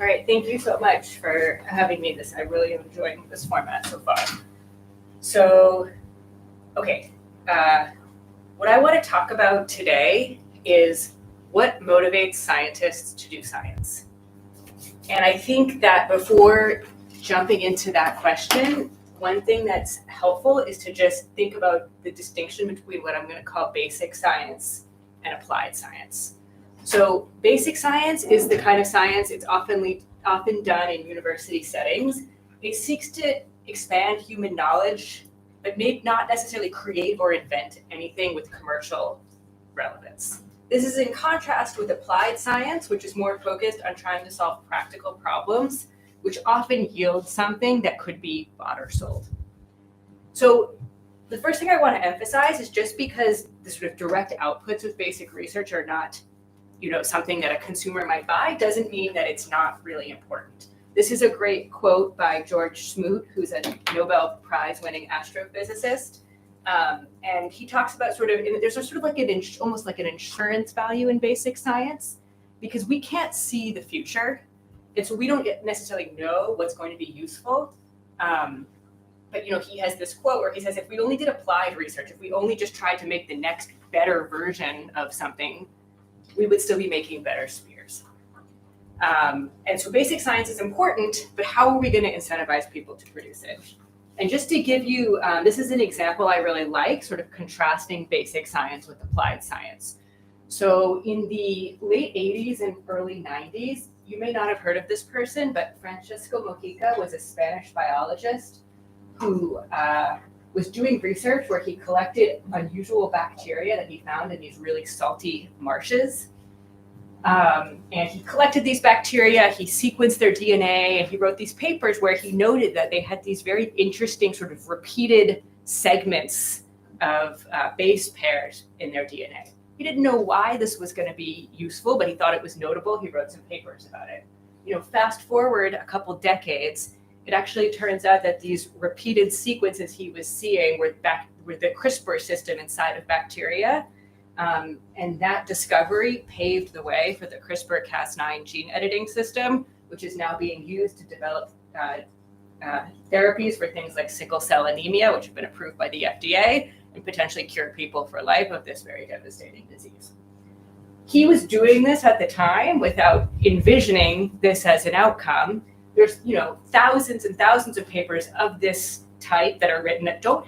All right, thank you so much for having me. I really am enjoying this format so far. So, okay, what I want to talk about today is what motivates scientists to do science. And I think that before jumping into that question, one thing that's helpful is to just think about the distinction between what I'm going to call basic science and applied science. So basic science is the kind of science it's often done in university settings. It seeks to expand human knowledge, but may not necessarily create or invent anything with commercial relevance. This is in contrast with applied science, which is more focused on trying to solve practical problems, which often yields something that could be bought or sold. So the first thing I want to emphasize is just because the sort of direct outputs of basic research are not something that a consumer might buy doesn't mean that it's not really important. This is a great quote by George Smoot, who's a Nobel Prize winning astrophysicist. And he talks about there's almost like an insurance value in basic science because we can't see the future. And so we don't necessarily know what's going to be useful. But he has this quote where he says, if we only did applied research, if we only just tried to make the next better version of something, we would still be making better spears. And so basic science is important, but how are we going to incentivize people to produce it? And just to give you, this is an example I really like, sort of contrasting basic science with applied science. So in the late 80s and early 90s, you may not have heard of this person, but Francisco Mojica was a Spanish biologist who was doing research where he collected unusual bacteria that he found in these really salty marshes. And he collected these bacteria, he sequenced their DNA, and he wrote these papers where he noted that they had these very interesting sort of repeated segments of base pairs in their DNA. He didn't know why this was going to be useful, but he thought it was notable. He wrote some papers about it. Fast forward a couple decades, it actually turns out that these repeated sequences he was seeing were the CRISPR system inside of bacteria. And that discovery paved the way for the CRISPR-Cas9 gene editing system, which is now being used to develop therapies for things like sickle cell anemia, which have been approved by the FDA, and potentially cure people for life of this very devastating disease. He was doing this at the time without envisioning this as an outcome. There's thousands and thousands of papers of this type that are written that don't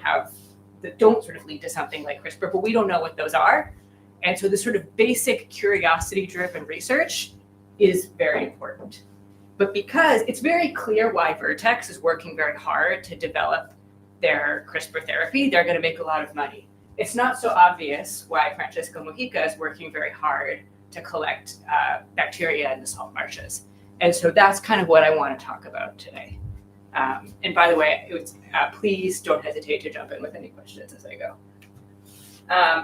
sort of lead to something like CRISPR, but we don't know what those are. And so this sort of basic curiosity-driven research is very important. But because it's very clear why Vertex is working very hard to develop their CRISPR therapy, they're going to make a lot of money. It's not so obvious why Francisco Mojica is working very hard to collect bacteria in the salt marshes. And so that's kind of what I want to talk about today. And by the way, please don't hesitate to jump in with any questions as I go.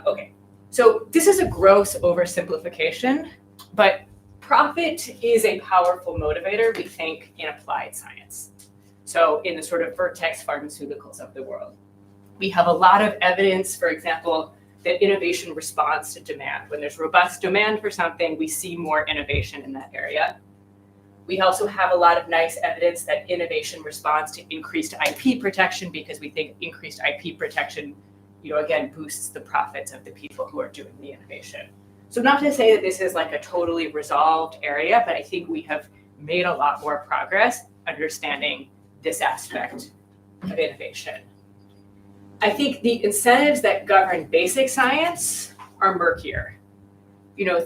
Okay, so this is a gross oversimplification, but profit is a powerful motivator, we think, in applied science. So in the sort of Vertex pharmaceuticals of the world. We have a lot of evidence, for example, that innovation responds to demand. When there's robust demand for something, we see more innovation in that area. We also have a lot of nice evidence that innovation responds to increased IP protection because we think increased IP protection, again, boosts the profits of the people who are doing the innovation. So not to say that this is like a totally resolved area, but I think we have made a lot more progress understanding this aspect of innovation. I think the incentives that govern basic science are murkier.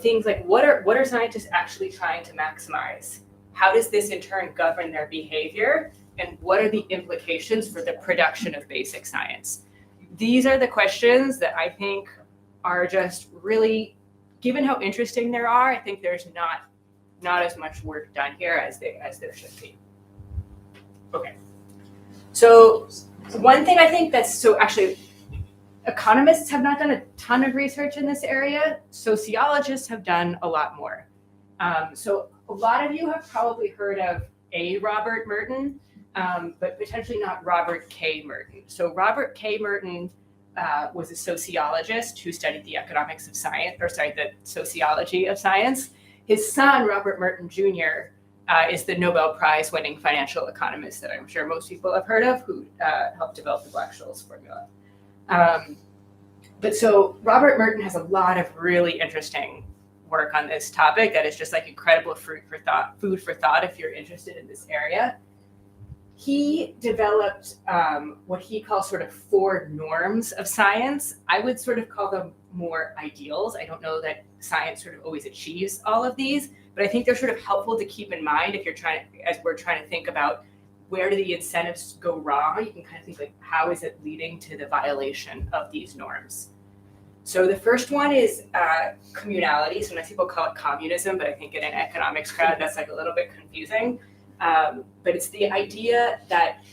Things like what are scientists actually trying to maximize? How does this in turn govern their behavior? And what are the implications for the production of basic science? These are the questions that I think are just really, given how interesting there are, I think there's not as much work done here as there should be. Okay. So one thing I think actually economists have not done a ton of research in this area. Sociologists have done a lot more. So a lot of you have probably heard of a Robert Merton, but potentially not Robert K. Merton. So Robert K. Merton was a sociologist who studied the the sociology of science. His son, Robert Merton Jr., is the Nobel Prize winning financial economist that I'm sure most people have heard of, who helped develop the Black-Scholes formula. But so Robert Merton has a lot of really interesting work on this topic that is just like incredible food for thought if you're interested in this area. He developed what he calls sort of 4 norms of science. I would sort of call them more ideals. I don't know that science sort of always achieves all of these, but I think they're sort of helpful to keep in mind if you're as we're trying to think about where do the incentives go wrong. You can kind of think like, how is it leading to the violation of these norms? So the first one is communality. Sometimes people call it communism, but I think in an economics crowd, that's like a little bit confusing. But it's the idea that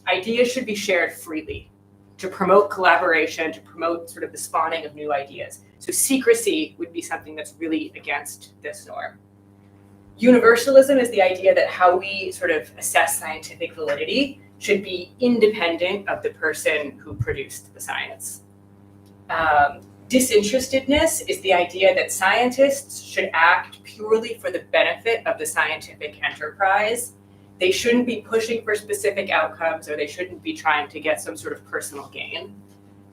ideas should be shared freely to promote collaboration, to promote sort of the spawning of new ideas. So secrecy would be something that's really against this norm. Universalism is the idea that how we sort of assess scientific validity should be independent of the person who produced the science. Disinterestedness is the idea that scientists should act purely for the benefit of the scientific enterprise. They shouldn't be pushing for specific outcomes, or they shouldn't be trying to get some sort of personal gain.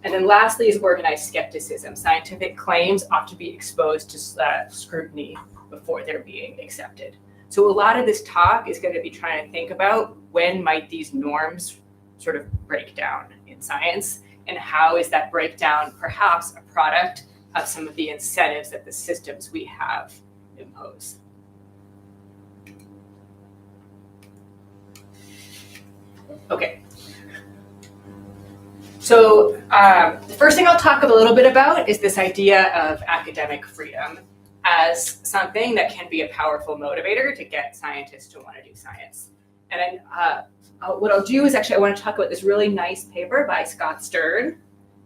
And then lastly is organized skepticism. Scientific claims ought to be exposed to scrutiny before they're being accepted. So a lot of this talk is going to be trying to think about when might these norms sort of break down in science, and how is that breakdown perhaps a product of some of the incentives that the systems we have impose. Okay. So the first thing I'll talk a little bit about is this idea of academic freedom as something that can be a powerful motivator to get scientists to want to do science. And what I'll do is actually I want to talk about this really nice paper by Scott Stein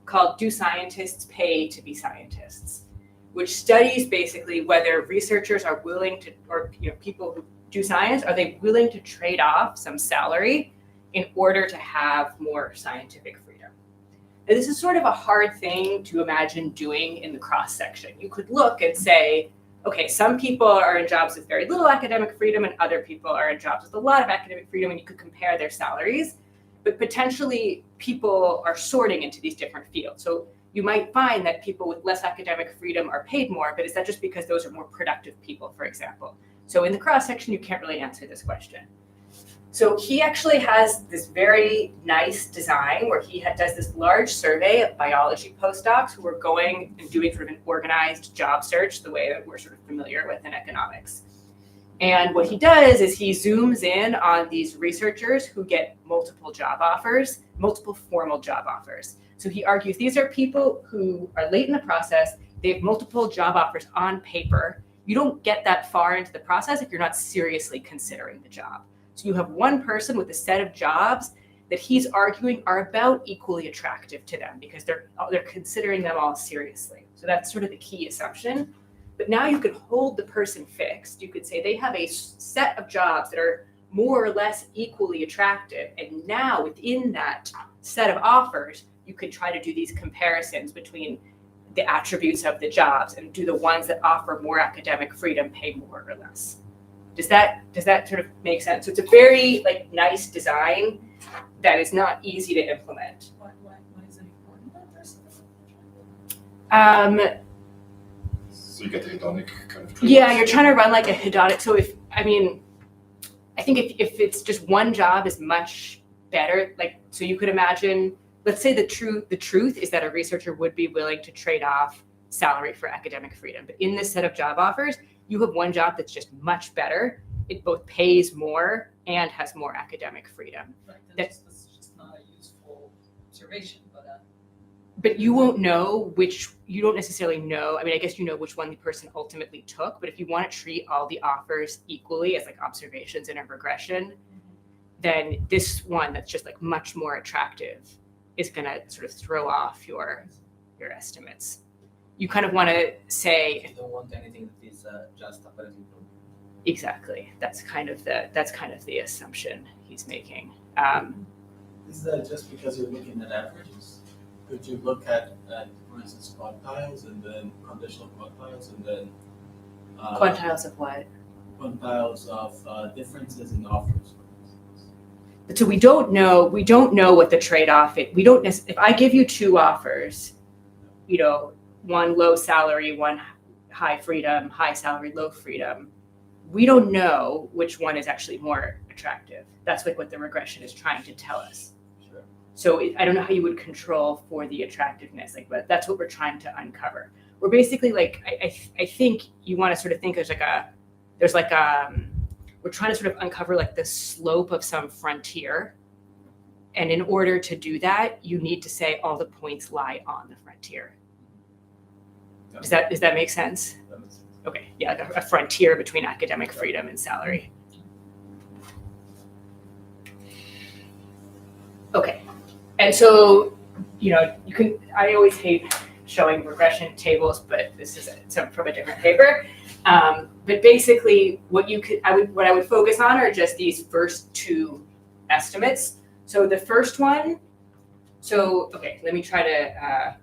called "Do Scientists Pay to Be Scientists?", which studies basically whether researchers are willing to, or people who do science, are they willing to trade off some salary in order to have more scientific freedom. And this is sort of a hard thing to imagine doing in the cross section. You could look and say, okay, some people are in jobs with very little academic freedom and other people are in jobs with a lot of academic freedom, and you could compare their salaries, but potentially people are sorting into these different fields. So you might find that people with less academic freedom are paid more, but is that just because those are more productive people, for example? So in the cross section, you can't really answer this question. So he actually has this very nice design where he does this large survey of biology postdocs who are going and doing sort of an organized job search, the way that we're sort of familiar with in economics. And what he does is he zooms in on these researchers who get multiple job offers, multiple formal job offers. So he argues these are people who are late in the process, they have multiple job offers on paper. You don't get that far into the process if you're not seriously considering the job. So you have one person with a set of jobs that he's arguing are about equally attractive to them because they're considering them all seriously. So that's sort of the key assumption. But now you could hold the person fixed. You could say they have a set of jobs that are more or less equally attractive. And now within that set of offers, you could try to do these comparisons between the attributes of the jobs and do the ones that offer more academic freedom pay more or less. Does that sort of make sense? So it's a very nice design that is not easy to implement. Why is it important that there's So you get the hedonic kind of. Yeah, you're trying to run like a hedonic. So I think if it's just one job is much better. So you could imagine, let's say the truth is that a researcher would be willing to trade off salary for academic freedom. But in this set of job offers, you have one job that's just much better. It both pays more and has more academic freedom. right? That's just not a useful observation, But you won't know you don't necessarily know. I guess you know which one the person ultimately took, but if you want to treat all the offers equally as observations in a regression, then this one that's just much more attractive is going to sort of throw off your estimates. You kind of want to say You don't want anything that is just apparently true. exactly. That's kind of the assumption he's making. Is that just because you're looking at averages? Could you look at for instance, quantiles and then conditional quantiles and then Quantiles of what? quantiles of differences in offers, for instance? So we don't know what the trade-off is. We don't if I give you two offers, one low salary, one high freedom, high salary, low freedom, we don't know which one is actually more attractive. That's like what the regression is trying to tell us. Sure. So I don't know how you would control for the attractiveness, but that's what we're trying to uncover. We're basically I think you want to sort of think we're trying to sort of uncover like the slope of some frontier. And in order to do that, you need to say all the points lie on the frontier. Does that make sense? That makes sense. Okay, yeah, like a frontier between academic freedom and salary. Okay, and so, I always hate showing regression tables, but this is from a different paper. But basically, what I would focus on are just these first two estimates. So the first one, let me try to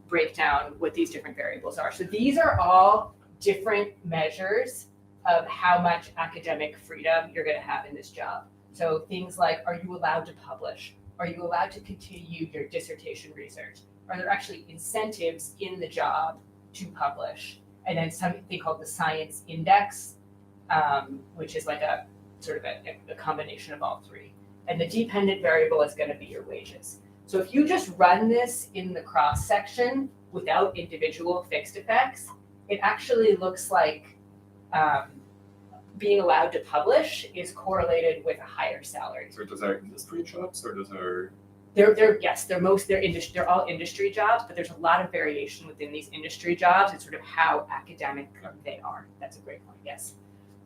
break down what these different variables are. So these are all different measures of how much academic freedom you're going to have in this job. So things like, are you allowed to publish? Are you allowed to continue your dissertation research? Are there actually incentives in the job to publish? And then something called the science index, which is like a sort of a combination of all three. And the dependent variable is going to be your wages. So if you just run this in the cross section without individual fixed effects, it actually looks like being allowed to publish is correlated with a higher salary. So those are industry jobs, or those are? They're all industry jobs, but there's a lot of variation within these industry jobs and sort of how academic they are. That's a great point. Yes.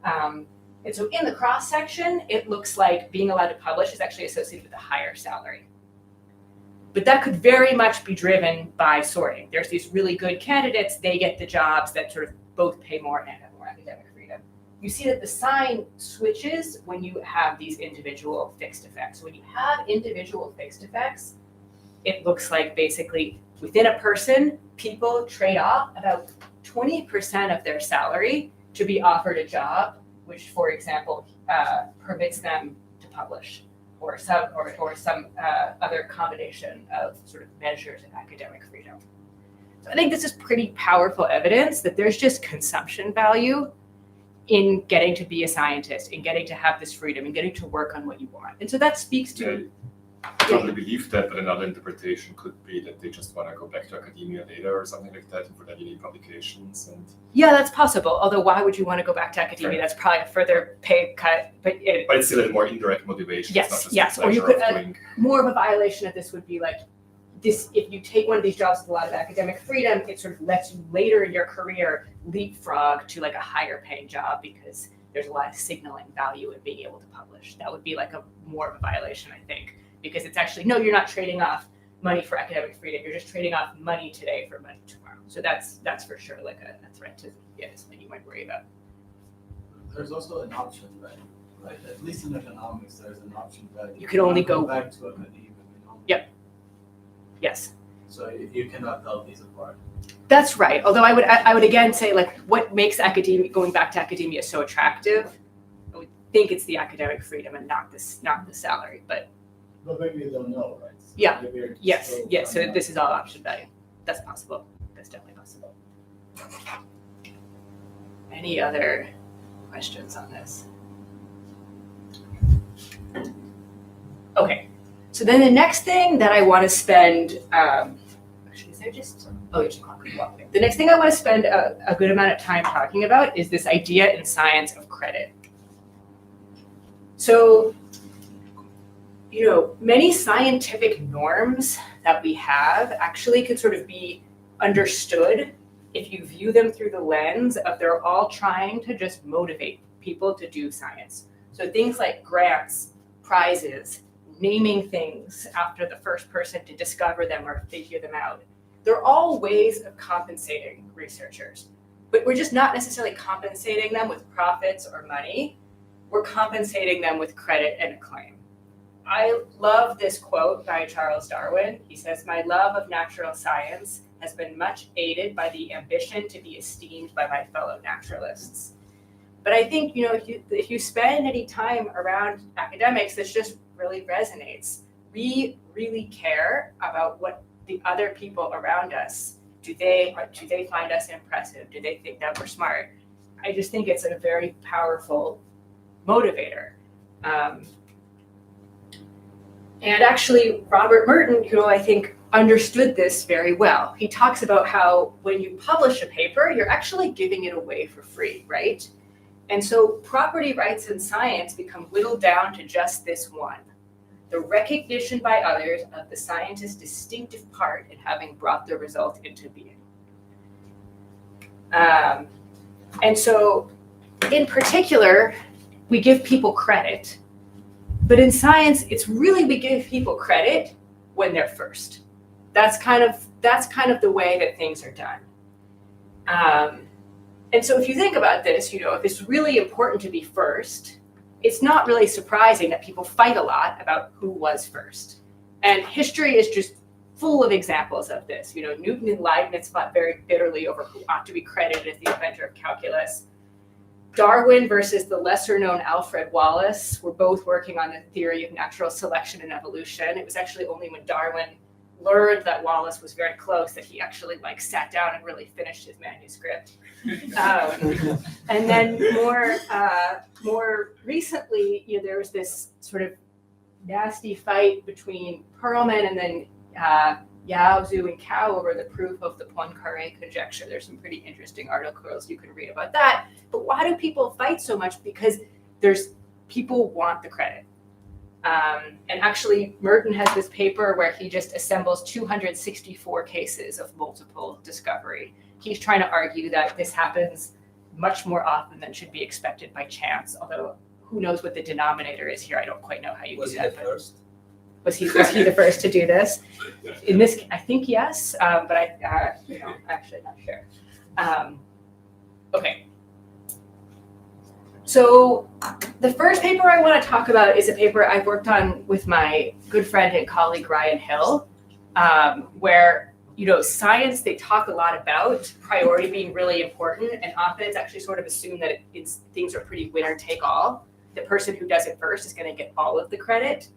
And so in the cross section, it looks like being allowed to publish is actually associated with a higher salary. But that could very much be driven by sorting. There's these really good candidates, they get the jobs that sort of both pay more and have more academic freedom. You see that the sign switches when you have these individual fixed effects. So when you have individual fixed effects, it looks like basically within a person, people trade off about 20% of their salary to be offered a job, which, for example, permits them to publish, or some other combination of sort of measures of academic freedom. So I think this is pretty powerful evidence that there's just consumption value in getting to be a scientist, in getting to have this freedom, in getting to work on what you want. And so that speaks to... I totally believe that, but another interpretation could be that they just want to go back to academia later or something like that, and for that you need publications. And yeah, that's possible. Although, why would you want to go back to academia? That's probably a further pay cut. But it's still a more indirect motivation. Yes, it's not just yes. the Or you pleasure could of doing... more of a violation of this would be like this: if you take one of these jobs with a lot of academic freedom, it sort of lets you later in your career leapfrog to like a higher paying job because there's a lot of signaling value in being able to publish. That would be like a more of a violation, I think. Because it's actually, no, you're not trading off money for academic freedom. You're just trading off money today for money tomorrow. So that's for sure like a threat to something you might worry about. There's also an option value, right? At least in economics, there's an option value. You can only go back to academia. Yep. Yes. So you cannot tell these apart. That's right. Although I would again say like what makes going back to academia so attractive? I would think it's the academic freedom and not the salary, but. But maybe you don't know, right? Yeah. Yes. So this is all option value. That's possible. That's definitely possible. Any other questions on this? Okay. So then the next thing that I want to spend, actually, is there just? Oh, there's a clock. The next thing I want to spend a good amount of time talking about is this idea in science of credit. So. Many scientific norms that we have actually could sort of be understood if you view them through the lens of they're all trying to just motivate people to do science. So things like grants, prizes, naming things after the first person to discover them or figure them out. They're all ways of compensating researchers, but we're just not necessarily compensating them with profits or money. We're compensating them with credit and acclaim. I love this quote by Charles Darwin. He says, "My love of natural science has been much aided by the ambition to be esteemed by my fellow naturalists." But I think, if you spend any time around academics, this just really resonates. We really care about what the other people around us, do they find us impressive? Do they think that we're smart? I just think it's a very powerful motivator. And actually, Robert Merton, I think understood this very well. He talks about how when you publish a paper, you're actually giving it away for free, right? And so property rights in science become whittled down to just this one: the recognition by others of the scientist's distinctive part in having brought the result into being. And so, in particular, we give people credit. But in science, it's really we give people credit when they're first. That's kind of the way that things are done. And so if you think about this, if it's really important to be first, it's not really surprising that people fight a lot about who was first. And history is just full of examples of this. Newton and Leibniz fought very bitterly over who ought to be credited as the inventor of calculus. Darwin versus the lesser-known Alfred Wallace were both working on the theory of natural selection and evolution. It was actually only when Darwin learned that Wallace was very close that he actually sat down and really finished his manuscript. And then more recently, there was this sort of nasty fight between Perlman and then Yao, Zhu, and Cao over the proof of the Poincaré conjecture. There's some pretty interesting articles you can read about that. But why do people fight so much? Because people want the credit. And actually, Merton has this paper where he just assembles 264 cases of multiple discovery. He's trying to argue that this happens much more often than should be expected by chance, although who knows what the denominator is here. I don't quite know how you do that. Was he the first to do this? In this, I think yes, but actually not sure. Okay. So the first paper I want to talk about is a paper I've worked on with my good friend and colleague Ryan Hill, where science, they talk a lot about priority being really important, and often it's actually sort of assumed that things are pretty winner take all. The person who does it first is going to get all of the credit.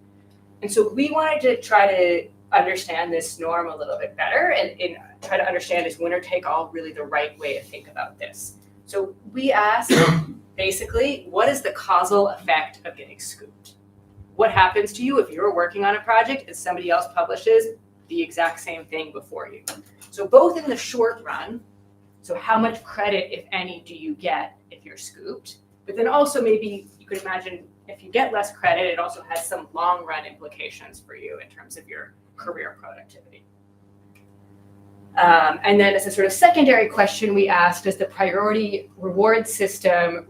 And so we wanted to try to understand this norm a little bit better and try to understand, is winner take all really the right way to think about this? So we asked, basically, what is the causal effect of getting scooped? What happens to you if you're working on a project and somebody else publishes the exact same thing before you? So both in the short run, so how much credit, if any, do you get if you're scooped? But then also maybe you could imagine if you get less credit, it also has some long run implications for you in terms of your career productivity. And then as a sort of secondary question, we asked, does the priority reward system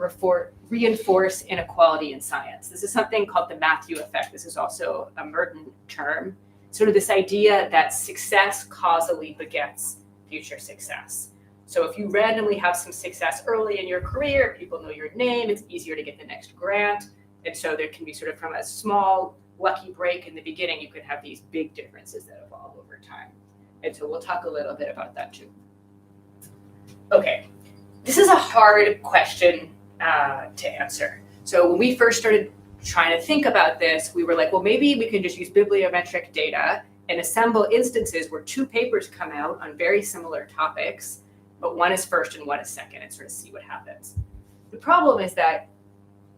reinforce inequality in science? This is something called the Matthew effect. This is also a Merton term. Sort of this idea that success causally begets future success. So if you randomly have some success early in your career, people know your name, it's easier to get the next grant. And so there can be sort of from a small lucky break in the beginning, you can have these big differences that evolve over time. And so we'll talk a little bit about that too. Okay, this is a hard question to answer. So when we first started trying to think about this, we were like, well, maybe we can just use bibliometric data and assemble instances where two papers come out on very similar topics, but one is first and one is second, and sort of see what happens. The problem is that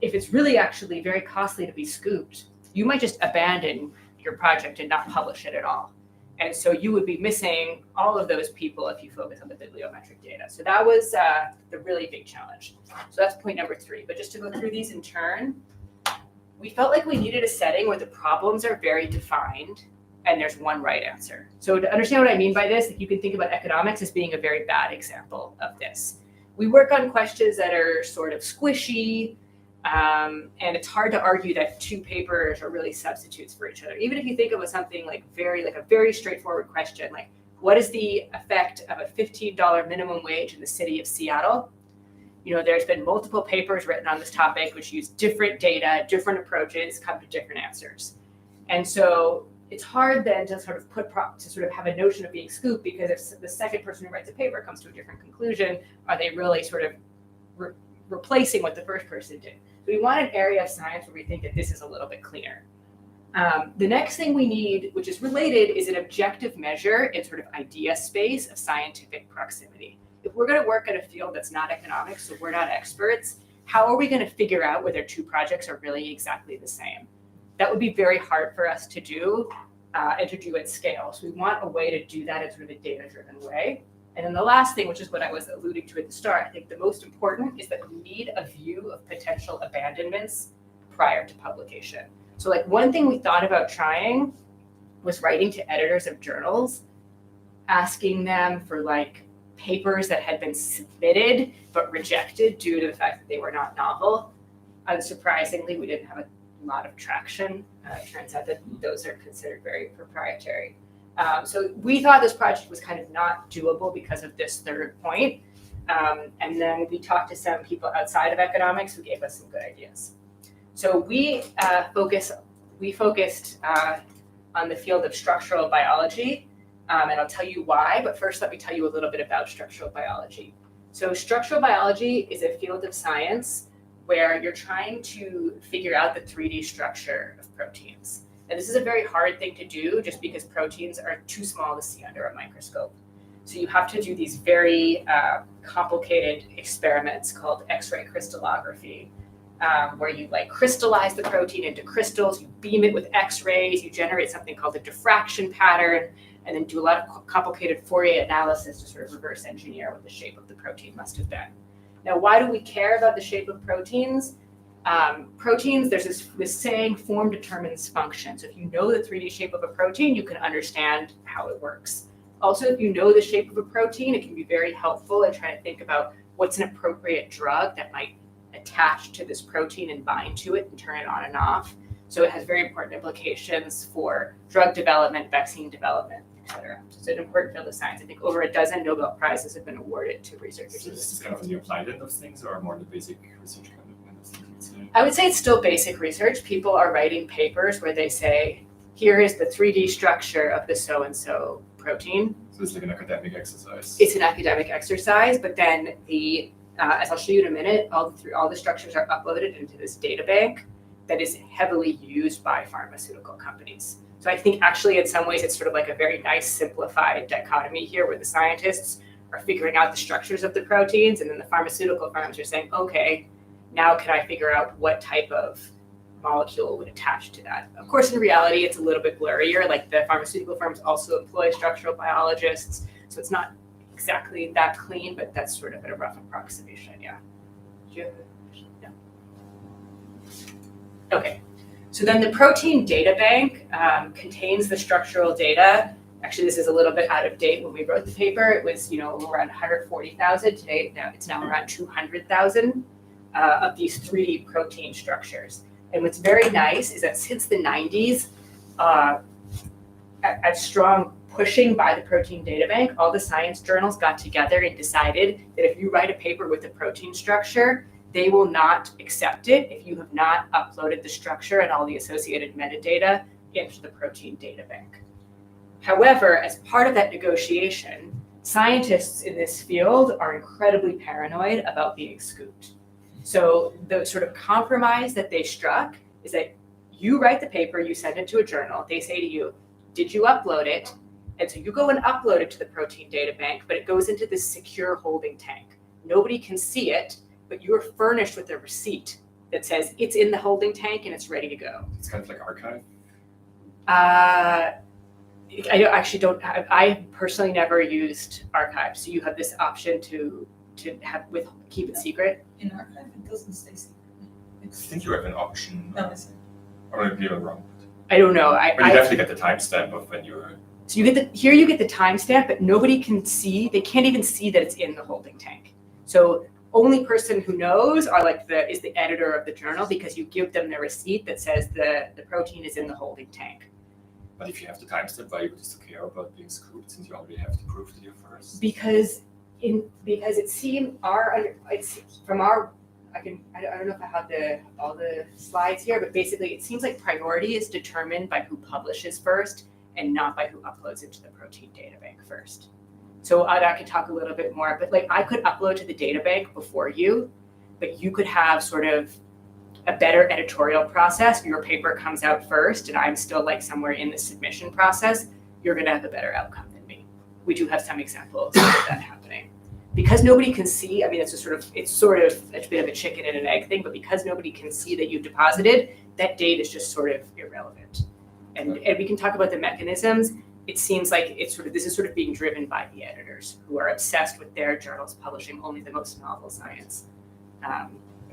if it's really actually very costly to be scooped, you might just abandon your project and not publish it at all. And so you would be missing all of those people if you focus on the bibliometric data. So that was the really big challenge. So that's point number 3. But just to go through these in turn, we felt like we needed a setting where the problems are very defined and there's one right answer. So to understand what I mean by this, you can think about economics as being a very bad example of this. We work on questions that are sort of squishy, and it's hard to argue that two papers are really substitutes for each other. Even if you think of something like a very straightforward question, like what is the effect of a $15 minimum wage in the city of Seattle? There's been multiple papers written on this topic which use different data, different approaches, come to different answers. And so it's hard then to sort of have a notion of being scooped, because if the second person who writes a paper comes to a different conclusion, are they really sort of replacing what the first person did. So we want an area of science where we think that this is a little bit cleaner. The next thing we need, which is related, is an objective measure in sort of idea space of scientific proximity. If we're going to work in a field that's not economics, so we're not experts, how are we going to figure out whether two projects are really exactly the same? That would be very hard for us to do and to do at scale. So we want a way to do that in sort of a data-driven way. And then the last thing, which is what I was alluding to at the start, I think the most important is that we need a view of potential abandonments prior to publication. So like one thing we thought about trying was writing to editors of journals, asking them for like papers that had been submitted but rejected due to the fact that they were not novel. Unsurprisingly, we didn't have a lot of traction. It turns out that those are considered very proprietary. So we thought this project was kind of not doable because of this third point. And then we talked to some people outside of economics who gave us some good ideas. So we focused on the field of structural biology, and I'll tell you why, but first let me tell you a little bit about structural biology. So structural biology is a field of science where you're trying to figure out the 3D structure of proteins. And this is a very hard thing to do just because proteins are too small to see under a microscope. So you have to do these very complicated experiments called X-ray crystallography, where you like crystallize the protein into crystals, you beam it with X-rays, you generate something called a diffraction pattern, and then do a lot of complicated Fourier analysis to sort of reverse engineer what the shape of the protein must have been. Now, why do we care about the shape of proteins? Proteins, there's this saying, form determines function. So if you know the 3D shape of a protein, you can understand how it works. Also, if you know the shape of a protein, it can be very helpful in trying to think about what's an appropriate drug that might attach to this protein and bind to it and turn it on and off. So it has very important implications for drug development, vaccine development, et cetera. So it's an important field of science. I think over a dozen Nobel Prizes have been awarded to researchers. So this is kind of the applied end of things or more the basic research kind of things, you'd say? I would say it's still basic research. People are writing papers where they say, here is the 3D structure of the so-and-so protein. So it's like an academic exercise. It's an academic exercise, but then as I'll show you in a minute, all the structures are uploaded into this data bank that is heavily used by pharmaceutical companies. So I think actually in some ways it's sort of like a very nice simplified dichotomy here where the scientists are figuring out the structures of the proteins and then the pharmaceutical firms are saying, okay, now can I figure out what type of molecule would attach to that? Of course, in reality, it's a little bit blurrier. Like the pharmaceutical firms also employ structural biologists. So it's not exactly that clean, but that's sort of a rough approximation, yeah. Do you have a question? No. Okay, so then the protein data bank contains the structural data. Actually, this is a little bit out of date. When we wrote the paper, it was around 140,000. Today, it's now around 200,000 of these 3D protein structures. And what's very nice is that since the 90s, at strong pushing by the protein data bank, all the science journals got together and decided that if you write a paper with a protein structure, they will not accept it if you have not uploaded the structure and all the associated metadata into the protein data bank. However, as part of that negotiation, scientists in this field are incredibly paranoid about being scooped. So the sort of compromise that they struck is that you write the paper, you send it to a journal, they say to you, did you upload it? And so you go and upload it to the protein data bank, but it goes into this secure holding tank. Nobody can see it, but you're furnished with a receipt that says it's in the holding tank and it's ready to go. It's kind of like archive. I personally never used archive. So you have this option to keep it secret. In archive, it doesn't stay secret. I think you have an option. No, it's Or maybe I'm wrong. I don't know. But you definitely get the timestamp of when you're. So you get the timestamp, but nobody can see. They can't even see that it's in the holding tank. So only person who knows is the editor of the journal because you give them the receipt that says the protein is in the holding tank. But if you have the timestamp, why you would still care about being scooped since you already have the proof that you're first? Because it seemed I don't know if I have all the slides here, but basically it seems like priority is determined by who publishes first and not by who uploads into the protein data bank first. So I could talk a little bit more, but I could upload to the data bank before you, but you could have sort of a better editorial process. Your paper comes out first and I'm still like somewhere in the submission process, you're gonna have a better outcome than me. We do have some examples of that happening. Because nobody can see, I mean, it's a bit of a chicken and an egg thing, but because nobody can see that you've deposited, that date is just sort of irrelevant. And we can talk about the mechanisms. It seems like this is sort of being driven by the editors who are obsessed with their journals publishing only the most novel science.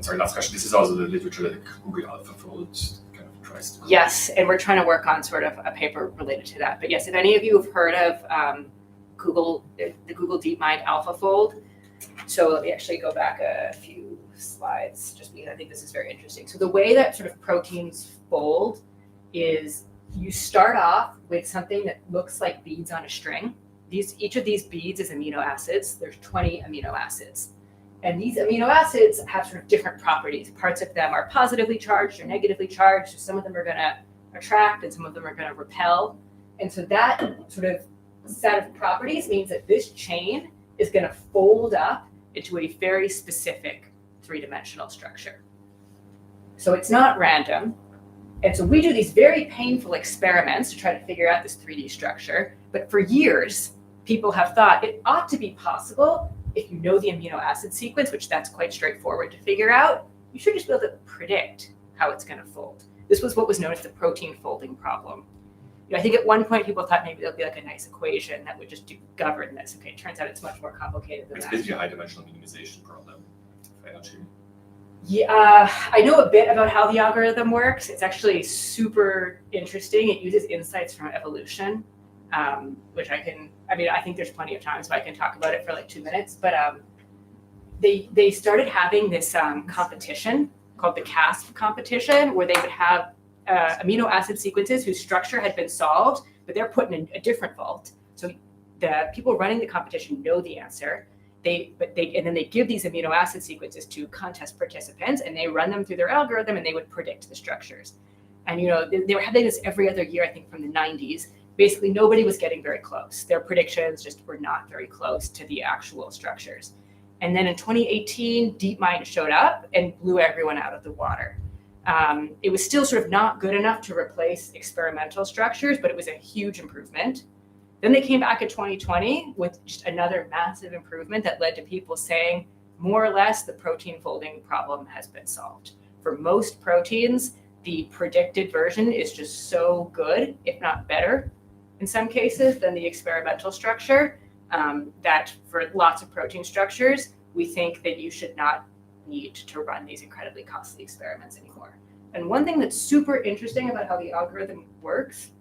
Sorry, last question. This is also the literature that Google AlphaFold kind of tries to. Yes, and we're trying to work on sort of a paper related to that. But yes, if any of you have heard of the Google DeepMind AlphaFold, so let me actually go back a few slides just because I think this is very interesting. So the way that sort of proteins fold is you start off with something that looks like beads on a string. Each of these beads is amino acids. There's 20 amino acids. And these amino acids have sort of different properties. Parts of them are positively charged or negatively charged. So some of them are going to attract and some of them are going to repel. And so that sort of set of properties means that this chain is going to fold up into a very specific three-dimensional structure. So it's not random. And so we do these very painful experiments to try to figure out this 3D structure. But for years, people have thought it ought to be possible if you know the amino acid sequence, which that's quite straightforward to figure out, you should just be able to predict how it's going to fold. This was what was known as the protein folding problem. I think at one point people thought maybe there'll be like a nice equation that would just govern this. Okay, it turns out it's much more complicated than It's that. basically a high-dimensional minimization problem of energy. Yeah, I know a bit about how the algorithm works. It's actually super interesting. It uses insights from evolution, which I think there's plenty of time, so I can talk about it for like 2 minutes. But they started having this competition called the CASP competition, where they would have amino acid sequences whose structure had been solved, but they're put in a different vault. So the people running the competition know the answer. And then they give these amino acid sequences to contest participants, and they run them through their algorithm, and they would predict the structures. And they were having this every other year, I think, from the 90s. Basically, nobody was getting very close. Their predictions just were not very close to the actual structures. And then in 2018, DeepMind showed up and blew everyone out of the water. It was still sort of not good enough to replace experimental structures, but it was a huge improvement. Then they came back in 2020 with just another massive improvement that led to people saying, more or less, the protein folding problem has been solved. For most proteins, the predicted version is just so good, if not better, in some cases, than the experimental structure, that for lots of protein structures, we think that you should not need to run these incredibly costly experiments anymore. And one thing that's super interesting about how the algorithm works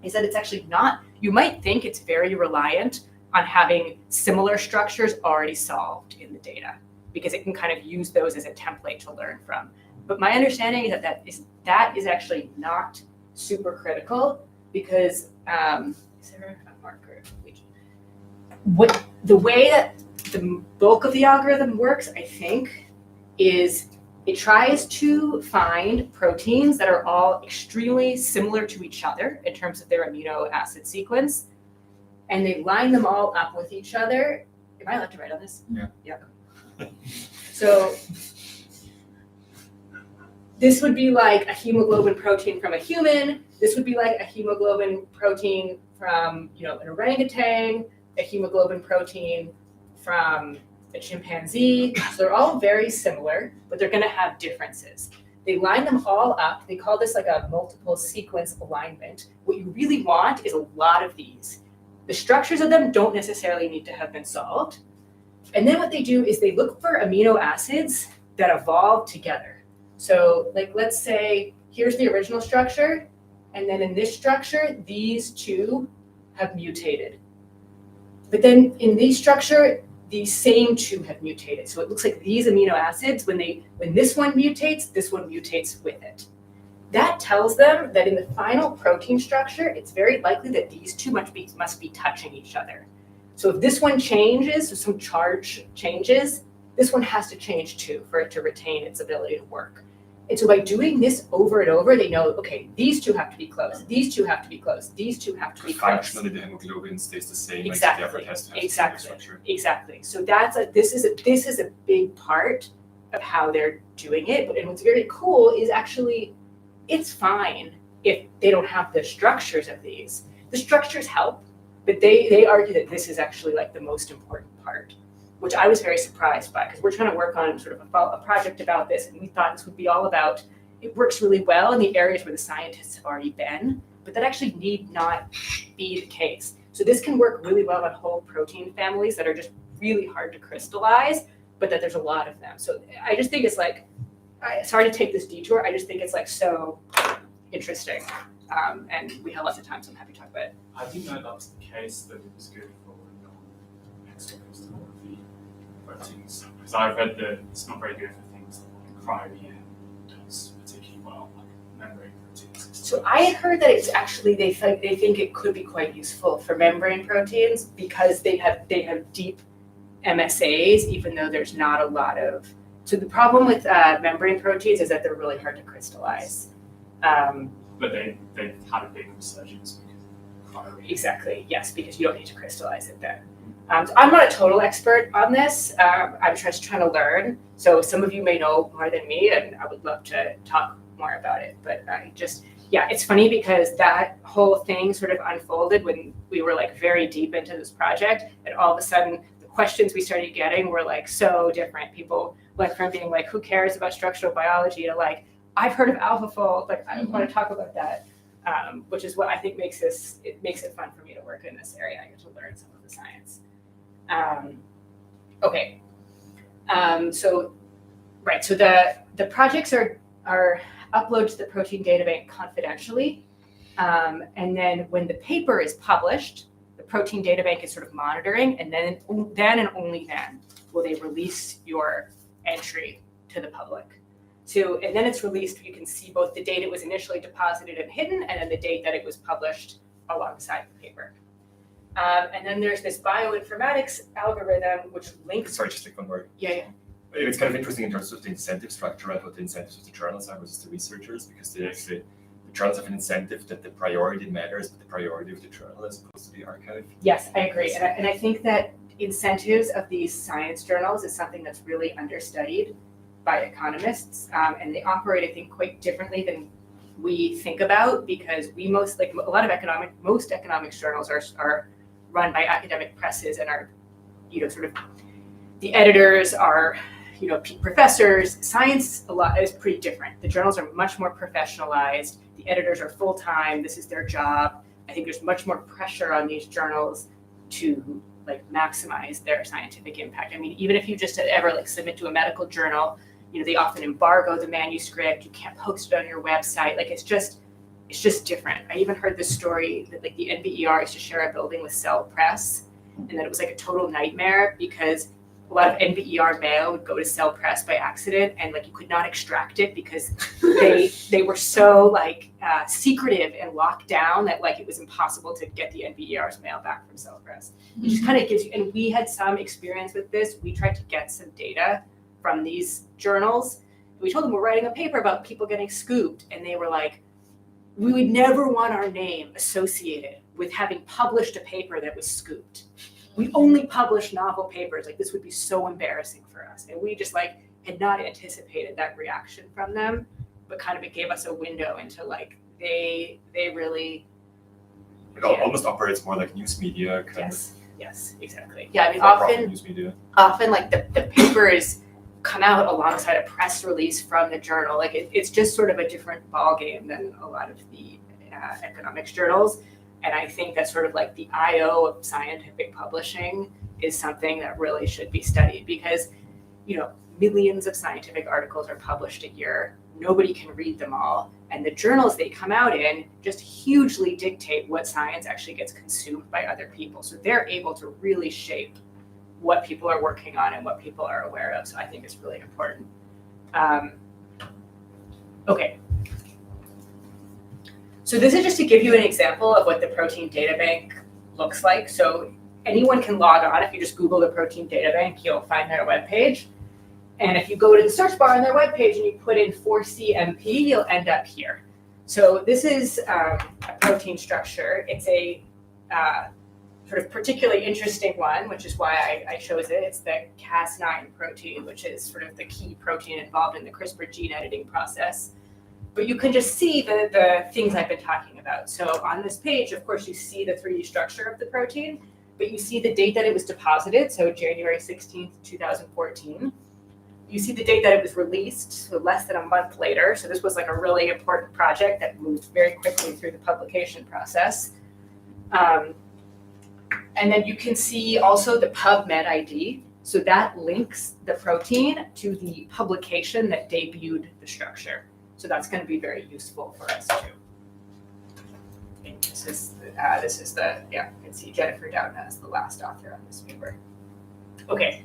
is that it's actually not, you might think it's very reliant on having similar structures already solved in the data, because it can kind of use those as a template to learn from. But my understanding is that is actually not super critical, because is there a marker? The way that the bulk of the algorithm works, I think, is it tries to find proteins that are all extremely similar to each other in terms of their amino acid sequence, and they line them all up with each other. Am I allowed to write on this? Yeah. Yeah. So this would be like a hemoglobin protein from a human. This would be like a hemoglobin protein from, an orangutan, a hemoglobin protein from a chimpanzee. So they're all very similar, but they're going to have differences. They line them all up. They call this like a multiple sequence alignment. What you really want is a lot of these. The structures of them don't necessarily need to have been solved. And then what they do is they look for amino acids that evolve together. So like, let's say, here's the original structure. And then in this structure, these two have mutated. But then in this structure, these same two have mutated. So it looks like these amino acids, when this one mutates with it. That tells them that in the final protein structure, it's very likely that these two must be touching each other. So if this one changes, so some charge changes, this one has to change too for it to retain its ability to work. And so by doing this over and over, they know, okay, these two have to be close, these two have to be close, these two have to be close. Functionally, the hemoglobin stays the same. Exactly. Like, therefore it has to have the same structure. Exactly. So this is a big part of how they're doing it. And what's very cool is actually it's fine if they don't have the structures of these. The structures help, but they argue that this is actually like the most important part, which I was very surprised by, because we're trying to work on sort of a project about this, and we thought this would be all about, it works really well in the areas where the scientists have already been, but that actually need not be the case. So this can work really well on whole protein families that are just really hard to crystallize, but that there's a lot of them. So I just think it's like, sorry to take this detour, I just think it's like so interesting. And we have lots of time, so I'm happy to talk about it. I didn't know that was the case, that it was good for extracrystallography proteins, because I've read that it's not very good for things like cryo-EM does particularly well, like membrane proteins. So I had heard that it's actually, they think it could be quite useful for membrane proteins because they have deep MSAs, even though there's not a lot of, so the problem with membrane proteins is that they're really hard to crystallize. But they had a big resurgence because of cryo-EM. Exactly, yes, because you don't need to crystallize it then. So I'm not a total expert on this. I'm just trying to learn. So some of you may know more than me, and I would love to talk more about it. But it's funny because that whole thing sort of unfolded when we were like very deep into this project, and all of a sudden the questions we started getting were like so different. People went from being like, who cares about structural biology, to like, I've heard of AlphaFold, like I want to talk about that, which is what I think makes it fun for me to work in this area. I get to learn some of the science. So the projects are uploaded to the protein data bank confidentially, and then when the paper is published, the protein data bank is sort of monitoring, and then and only then will they release your entry to the public. So, and then it's released, you can see both the date it was initially deposited and hidden, and then the date that it was published alongside the paper. And then there's this bioinformatics algorithm which links. Sorry, just one more. Yeah. It's kind of interesting in terms of the incentive structure and what the incentives of the journals are versus the researchers, because the journals have an incentive that the priority matters, but the priority of the journal is supposed to be archived. Yes, I agree. And I think that incentives of these science journals is something that's really understudied by economists, and they operate, I think, quite differently than we think about, because most economics journals are run by academic presses and are, sort of, the editors are, professors. Science is pretty different. The journals are much more professionalized. The editors are full-time. This is their job. I think there's much more pressure on these journals to maximize their scientific impact. I mean, even if you just ever submit to a medical journal, they often embargo the manuscript. You can't post it on your website. It's just different. I even heard this story that the NBER used to share a building with Cell Press, and that it was a total nightmare because a lot of NBER mail would go to Cell Press by accident, and you could not extract it because they were so secretive and locked down that it was impossible to get the NBER's mail back from Cell Press. It just kind of gives you, and we had some experience with this. We tried to get some data from these journals. We told them we're writing a paper about people getting scooped, and they were like, we would never want our name associated with having published a paper that was scooped. We only publish novel papers. This would be so embarrassing for us. And we just had not anticipated that reaction from them, but kind of it gave us a window into they really. It almost operates more like news media kind of. Yes, exactly. Yeah, I mean, often news media. the paper is come out alongside a press release from the journal. It's just sort of a different ballgame than a lot of the economics journals. And I think that sort of the I/O of scientific publishing is something that really should be studied, because, millions of scientific articles are published a year. Nobody can read them all. And the journals they come out in just hugely dictate what science actually gets consumed by other people. So they're able to really shape what people are working on and what people are aware of. So I think it's really important. Okay. So this is just to give you an example of what the protein data bank looks like. So anyone can log on. If you just Google the protein data bank, you'll find their webpage. And if you go to the search bar on their webpage and you put in 4CMP, you'll end up here. So this is a protein structure. It's a sort of particularly interesting one, which is why I chose it. It's the Cas9 protein, which is sort of the key protein involved in the CRISPR gene editing process. But you can just see the things I've been talking about. So on this page, of course, you see the 3D structure of the protein, but you see the date that it was deposited, so January 16th, 2014. You see the date that it was released, so less than a month later. So this was like a really important project that moved very quickly through the publication process. And then you can see also the PubMed ID. So that links the protein to the publication that debuted the structure. So that's going to be very useful for us too. And this is the, yeah, you can see Jennifer Dowden as the last author on this paper. Okay.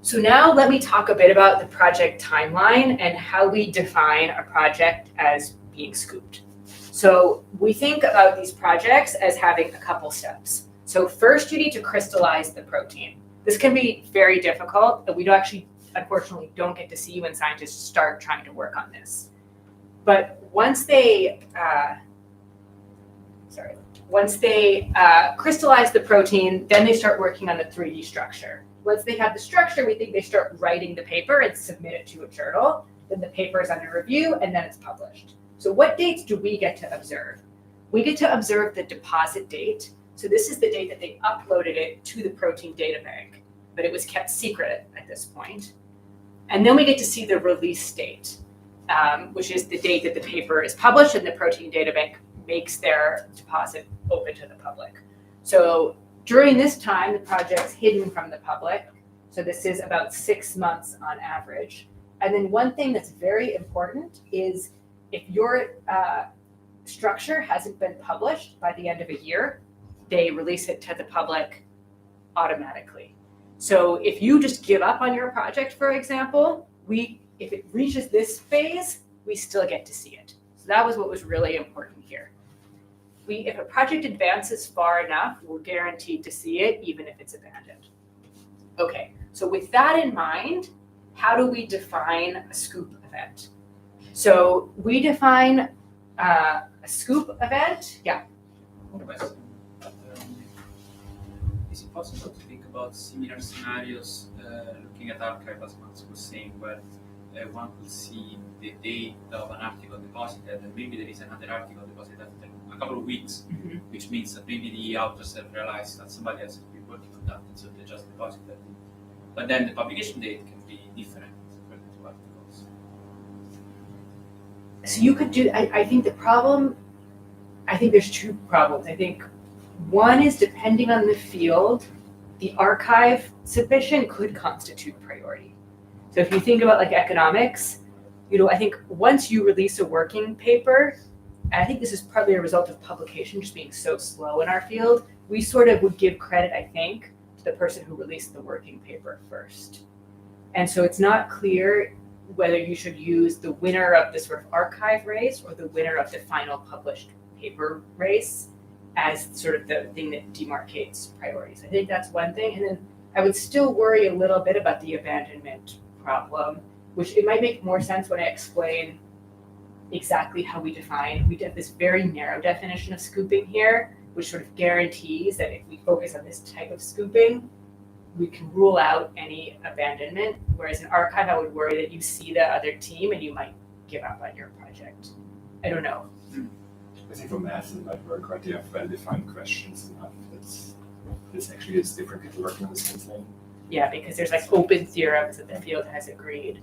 So now let me talk a bit about the project timeline and how we define a project as being scooped. So we think about these projects as having a couple steps. So first you need to crystallize the protein. This can be very difficult, and we don't actually, unfortunately, don't get to see when scientists start trying to work on this. But once they crystallize the protein, then they start working on the 3D structure. Once they have the structure, we think they start writing the paper and submit it to a journal. Then the paper is under review, and then it's published. So what dates do we get to observe? We get to observe the deposit date. So this is the date that they uploaded it to the protein data bank, but it was kept secret at this point. And then we get to see the release date, which is the date that the paper is published and the protein data bank makes their deposit open to the public. So during this time, the project's hidden from the public. So this is about 6 months on average. And then one thing that's very important is if your structure hasn't been published by the end of a year, they release it to the public automatically. So if you just give up on your project, for example, if it reaches this phase, we still get to see it. So that was what was really important here. If a project advances far enough, we're guaranteed to see it, even if it's abandoned. Okay, so with that in mind, how do we define a scoop event? So we define a scoop event, yeah. Question. Is it possible to think about similar scenarios looking at archive, as Max was saying, where one could see the date of an article deposited, and maybe there is another article deposited after a couple of weeks, which means that maybe the authors have realized that somebody else has been working on that, and so they just deposited it. But then the publication date can be different for the two articles. So you could do, I think there's two problems. I think one is, depending on the field, the archive submission could constitute priority. So if you think about like economics, I think once you release a working paper, and I think this is partly a result of publication just being so slow in our field, we sort of would give credit, I think, to the person who released the working paper first. And so it's not clear whether you should use the winner of the sort of archive race or the winner of the final published paper race as sort of the thing that demarcates priorities. I think that's one thing. And then I would still worry a little bit about the abandonment problem, which it might make more sense when I explain exactly how we define. We have this very narrow definition of scooping here, which sort of guarantees that if we focus on this type of scooping, we can rule out any abandonment. Whereas in archive, I would worry that you see the other team and you might give up on your project. I don't know. I think for math it might work, right? You have well-defined questions enough. This actually is different people working on the same thing. Yeah, because there's like open theorems that the field has agreed.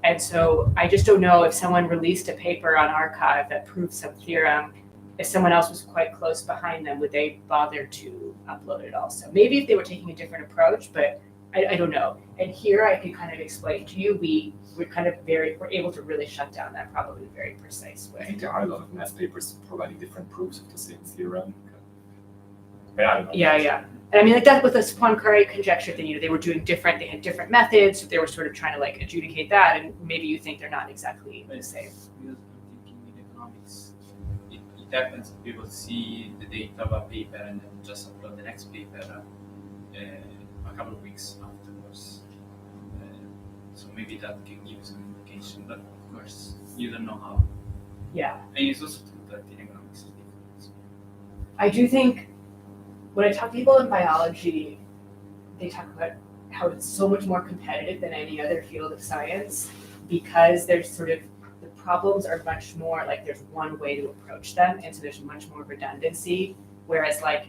And so I just don't know if someone released a paper on archive that proves some theorem, if someone else was quite close behind them, would they bother to upload it also? Maybe if they were taking a different approach, but I don't know. And here I can kind of explain to you, we're able to really shut down that problem in a very precise I way. think there are a lot of math papers providing different proofs of the same theorem. But I don't know. Yeah. And I mean, like that with the Poincare conjecture thing, they were doing different, they had different methods, so they were sort of trying to like adjudicate that, and maybe you think they're not exactly the same. Because I'm thinking in economics, it happens that people see the date of a paper and then just upload the next paper a couple of weeks afterwards. So maybe that can give some indication, but of course you don't know how. Yeah. And it's also true that in economics is different. I do think when I talk to people in biology, they talk about how it's so much more competitive than any other field of science because there's sort of, the problems are much more like there's one way to approach them, and so there's much more redundancy. Whereas like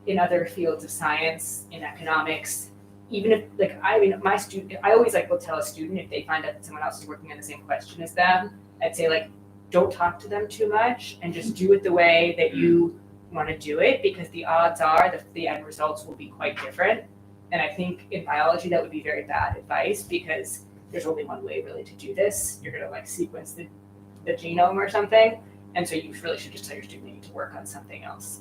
in other fields of science, in economics, even if like, I mean, my student, I always like will tell a student if they find out that someone else is working on the same question as them, I'd say like, don't talk to them too much and just do it the way that you want to do it, because the odds are that the end results will be quite different. And I think in biology that would be very bad advice, because there's only one way really to do this. You're gonna like sequence the genome or something, and so you really should just tell your student they need to work on something else.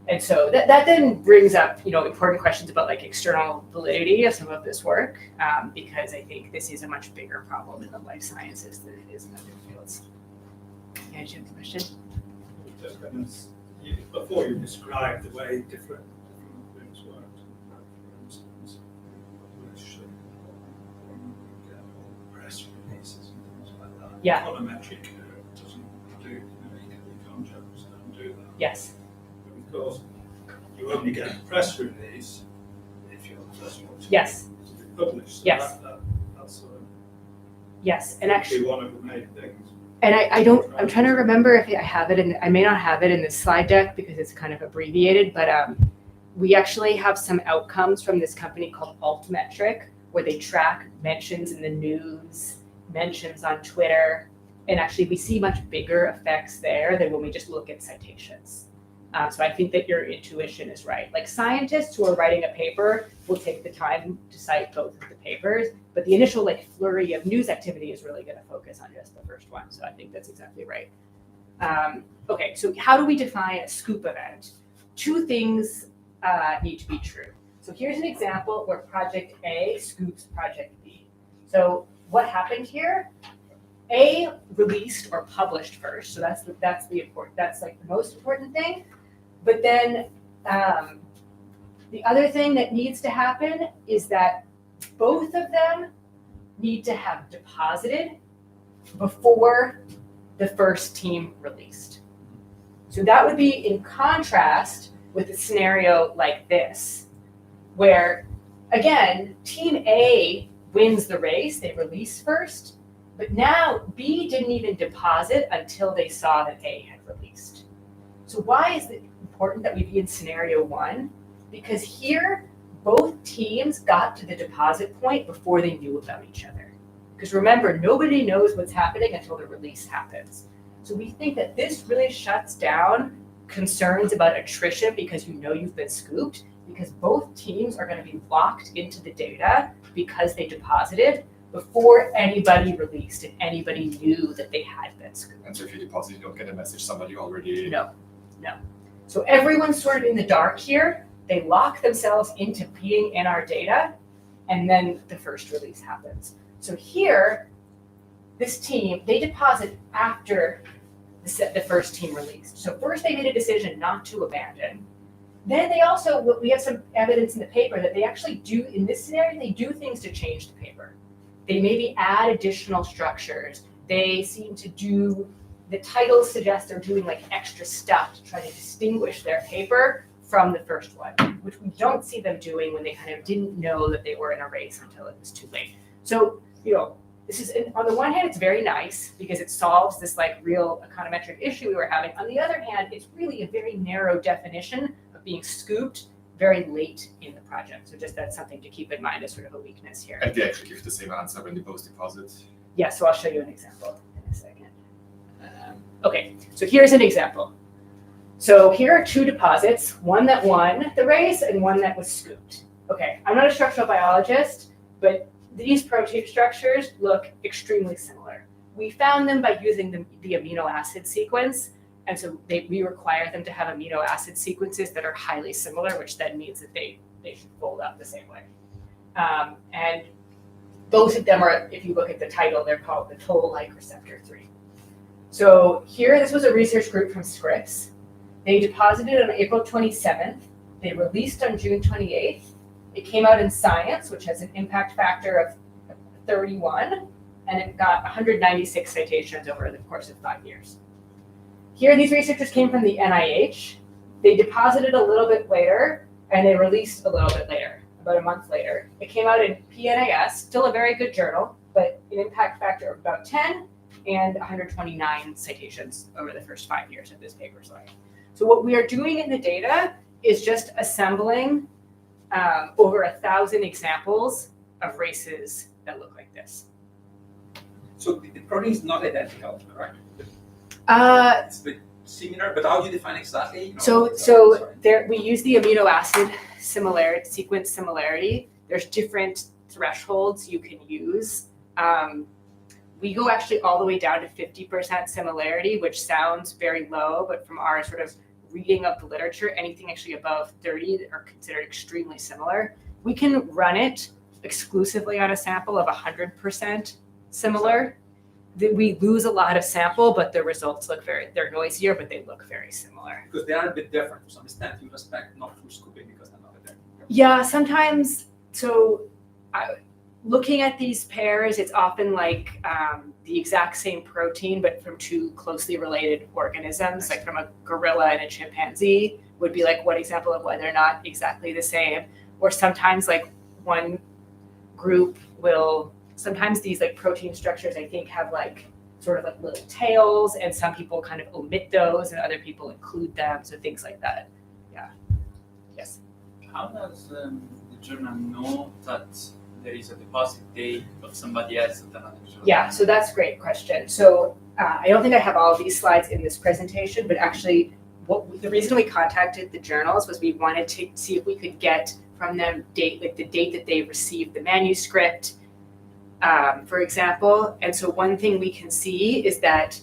And so that then brings up, you know, important questions about like external validity of some of this work, because I think this is a much bigger problem in the life sciences than it is in other fields. Yeah, did you have a question? Just kind of, before you described the way different things work, for instance, which get press releases and things like that. Yeah. Econometric doesn't do, you can't just do that. Yes. But of course, you only get a press release if you're the first one to Yes. be published. So Yes. That's sort of Yes, and actually, one of the main things. and I'm trying to remember if I have it I may not have it in this slide deck because it's kind of abbreviated, but we actually have some outcomes from this company called Altmetric, where they track mentions in the news, mentions on Twitter, and actually we see much bigger effects there than when we just look at citations. So I think that your intuition is right. Like scientists who are writing a paper will take the time to cite both of the papers, but the initial like flurry of news activity is really going to focus on just the first one. So I think that's exactly right. Okay, so how do we define a scoop event? Two things need to be true. So here's an example where project A scoops project B. So what happened here? A released or published first, so that's like the most important thing. But then the other thing that needs to happen is that both of them need to have deposited before the first team released. So that would be in contrast with a scenario like this, where again, team A wins the race, they release first, but now B didn't even deposit until they saw that A had released. So why is it important that we be in scenario one? Because here, both teams got to the deposit point before they knew about each other. Because remember, nobody knows what's happening until the release happens. So we think that this really shuts down concerns about attrition because you know you've been scooped, because both teams are going to be locked into the data because they deposited before anybody released and anybody knew that they had been scooped. And so if you deposit, you don't get a message somebody already. No. So everyone's sort of in the dark here. They lock themselves into being in our data, and then the first release happens. So here, this team, they deposit after the first team released. So first they made a decision not to abandon. Then they also, we have some evidence in the paper that they actually do, in this scenario, they do things to change the paper. They maybe add additional structures. They seem to do, the titles suggest they're doing like extra stuff to try to distinguish their paper from the first one, which we don't see them doing when they kind of didn't know that they were in a race until it was too late. So, you know, this is, on the one hand, it's very nice because it solves this like real econometric issue we were having. On the other hand, it's really a very narrow definition of being scooped very late in the project. So just that's something to keep in mind as sort of a weakness here. And they actually give the same answer when they both deposit. Yeah, so I'll show you an example in a second. Okay, so here's an example. So here are two deposits, one that won the race and one that was scooped. Okay, I'm not a structural biologist, but these protein structures look extremely similar. We found them by using the amino acid sequence, and so we require them to have amino acid sequences that are highly similar, which then means that they should fold out the same way. And both of them are, if you look at the title, they're called the toll-like receptor 3. So here, this was a research group from Scripps. They deposited on April 27th. They released on June 28th. It came out in Science, which has an impact factor of 31, and it got 196 citations over the course of 5 years. Here, these researchers came from the NIH. They deposited a little bit later, and they released a little bit later, about a month later. It came out in PNAS, still a very good journal, but an impact factor of about 10 and 129 citations over the first 5 years of this paper's life. So what we are doing in the data is just assembling over 1,000 examples of races that look like this. So the protein is not identical, correct? It's similar, but how do you define exactly? So there we use the amino acid similarity, sequence similarity. There's different thresholds you can use. We go actually all the way down to 50% similarity, which sounds very low, but from our sort of reading of the literature, anything actually above 30 are considered extremely similar. We can run it exclusively on a sample of 100% similar. We lose a lot of sample, but the results look they're noisier, but they look very similar. Because they are a bit different to some extent. You respect not full scooping because they're not identical. Yeah, sometimes. So looking at these pairs, it's often like the exact same protein, but from two closely related organisms, like from a gorilla and a chimpanzee would be like one example of why they're not exactly the same. Or sometimes like one group will, sometimes these like protein structures, I think, have like sort of like little tails, and some people kind of omit those and other people include them. So things like that. Yeah. Yes. How does the journal know that there is a deposit date of somebody else at another journal? Yeah, so that's a great question. So I don't think I have all of these slides in this presentation, but actually the reason we contacted the journals was we wanted to see if we could get from them the date that they received the manuscript, for example. And so one thing we can see is that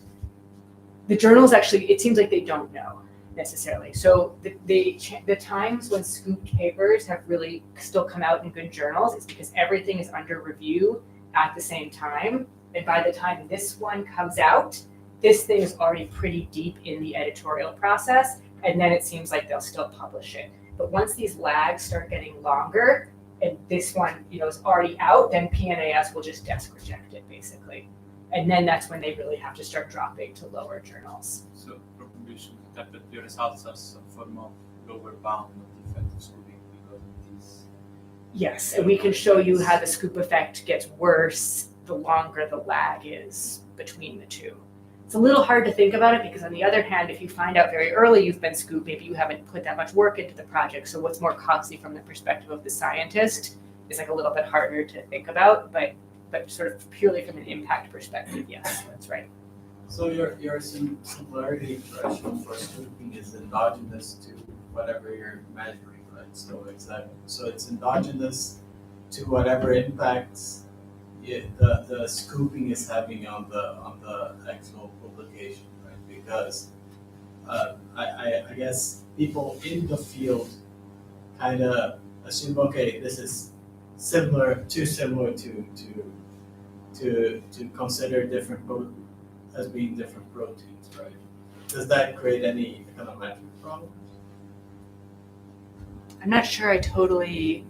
the journals actually, it seems like they don't know necessarily. So the times when scooped papers have really still come out in good journals is because everything is under review at the same time. And by the time this one comes out, this thing is already pretty deep in the editorial process. And then it seems like they'll still publish it. But once these lags start getting longer and this one, is already out, then PNAS will just desk reject it basically. And then that's when they really have to start dropping to lower journals. So probably should interpret the results as some form of lower bound of the effect of scooping because of this. Yes, and we can show you how the scoop effect gets worse the longer the lag is between the two. It's a little hard to think about it because on the other hand, if you find out very early you've been scooped, maybe you haven't put that much work into the project. So what's more costly from the perspective of the scientist is like a little bit harder to think about, but sort of purely from an impact perspective, yes, that's right. So your similarity threshold for scooping is endogenous to whatever you're measuring, right? So it's endogenous to whatever impacts the scooping is having on the actual publication, right? Because I guess people in the field kind of assume, okay, this is too similar to consider different as being different proteins, right? Does that create any econometric problem? I'm not sure I totally.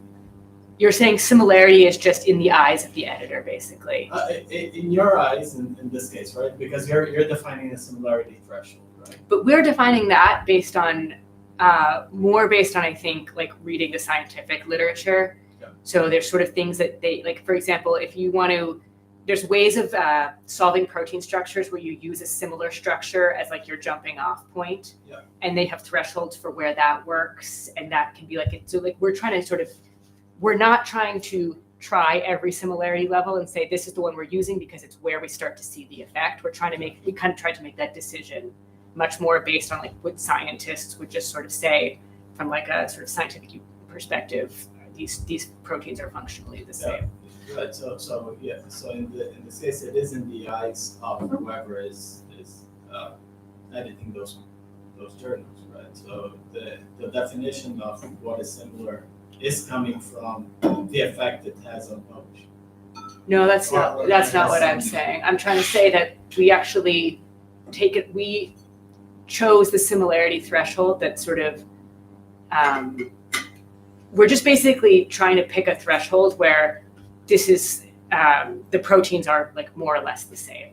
You're saying similarity is just in the eyes of the editor, basically. In your eyes, in this case, right? Because you're defining a similarity threshold, right? But we're defining that based on more based on, I think, like reading the scientific literature. Yeah. So there's sort of things that they like. For example, if you want to, there's ways of solving protein structures where you use a similar structure as like your jumping off point. Yeah. And they have thresholds for where that works, and that can be like it. So like we're trying to sort of. We're not trying to try every similarity level and say this is the one we're using because it's where we start to see the effect. We kind of tried to make that decision much more based on like what scientists would just sort of say from like a sort of scientific perspective. These proteins are functionally the same. Yeah. Right. So in this case, it is in the eyes of whoever is editing those journals, right? So the definition of what is similar is coming from the effect it has on publishing. No, that's not what I'm saying. I'm trying to say that we actually we chose the similarity threshold that sort of, we're just basically trying to pick a threshold where this is, the proteins are like more or less the same.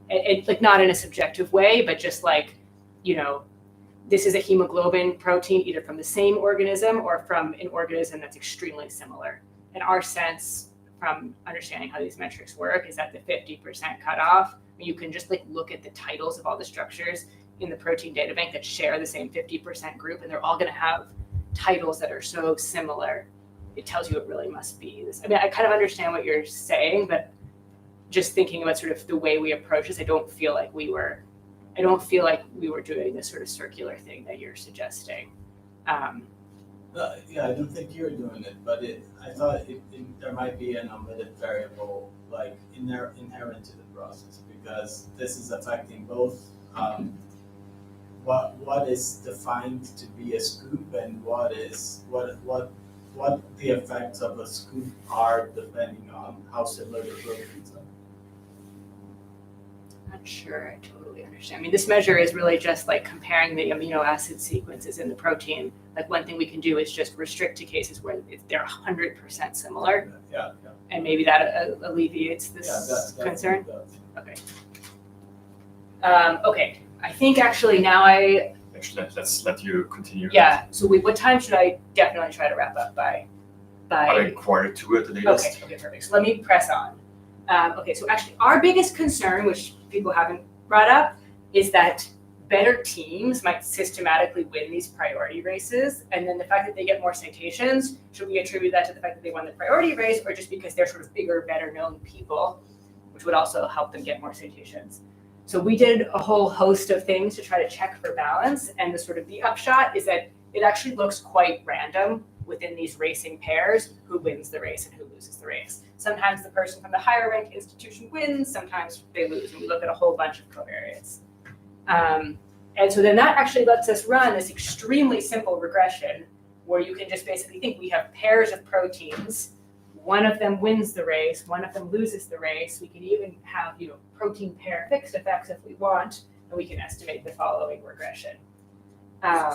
It like not in a subjective way, but just like, this is a hemoglobin protein either from the same organism or from an organism that's extremely similar. And our sense from understanding how these metrics work is that the 50% cutoff, you can just like look at the titles of all the structures in the protein data bank that share the same 50% group, and they're all going to have titles that are so similar. It tells you it really must be this. I mean, I kind of understand what you're saying, but just thinking about sort of the way we approach this, I don't feel like we were doing this sort of circular thing that you're suggesting. Yeah, I don't think you're doing it, but I thought there might be an unlimited variable like inherent to the process, because this is affecting both what is defined to be a scoop and what the effects of a scoop are depending on how similar the proteins are. Not sure I totally understand. I mean, this measure is really just like comparing the amino acid sequences in the protein. Like one thing we can do is just restrict to cases where they're 100% similar. Yeah. And maybe that alleviates this concern. Okay. Okay. I think actually now let's let you continue. Yeah. So what time should I definitely try to wrap up by? By 1:45 at the latest. Okay, perfect. So let me press on. Okay, so actually our biggest concern, which people haven't brought up, is that better teams might systematically win these priority races. And then the fact that they get more citations, should we attribute that to the fact that they won the priority race, or just because they're sort of bigger, better known people, which would also help them get more citations? So we did a whole host of things to try to check for balance. And the upshot is that it actually looks quite random within these racing pairs who wins the race and who loses the race. Sometimes the person from the higher ranked institution wins, sometimes they lose, and we look at a whole bunch of covariates. And so then that actually lets us run this extremely simple regression where you can just basically think we have pairs of proteins, one of them wins the race, one of them loses the race. We can even have, protein pair fixed effects if we want, and we can estimate the following regression.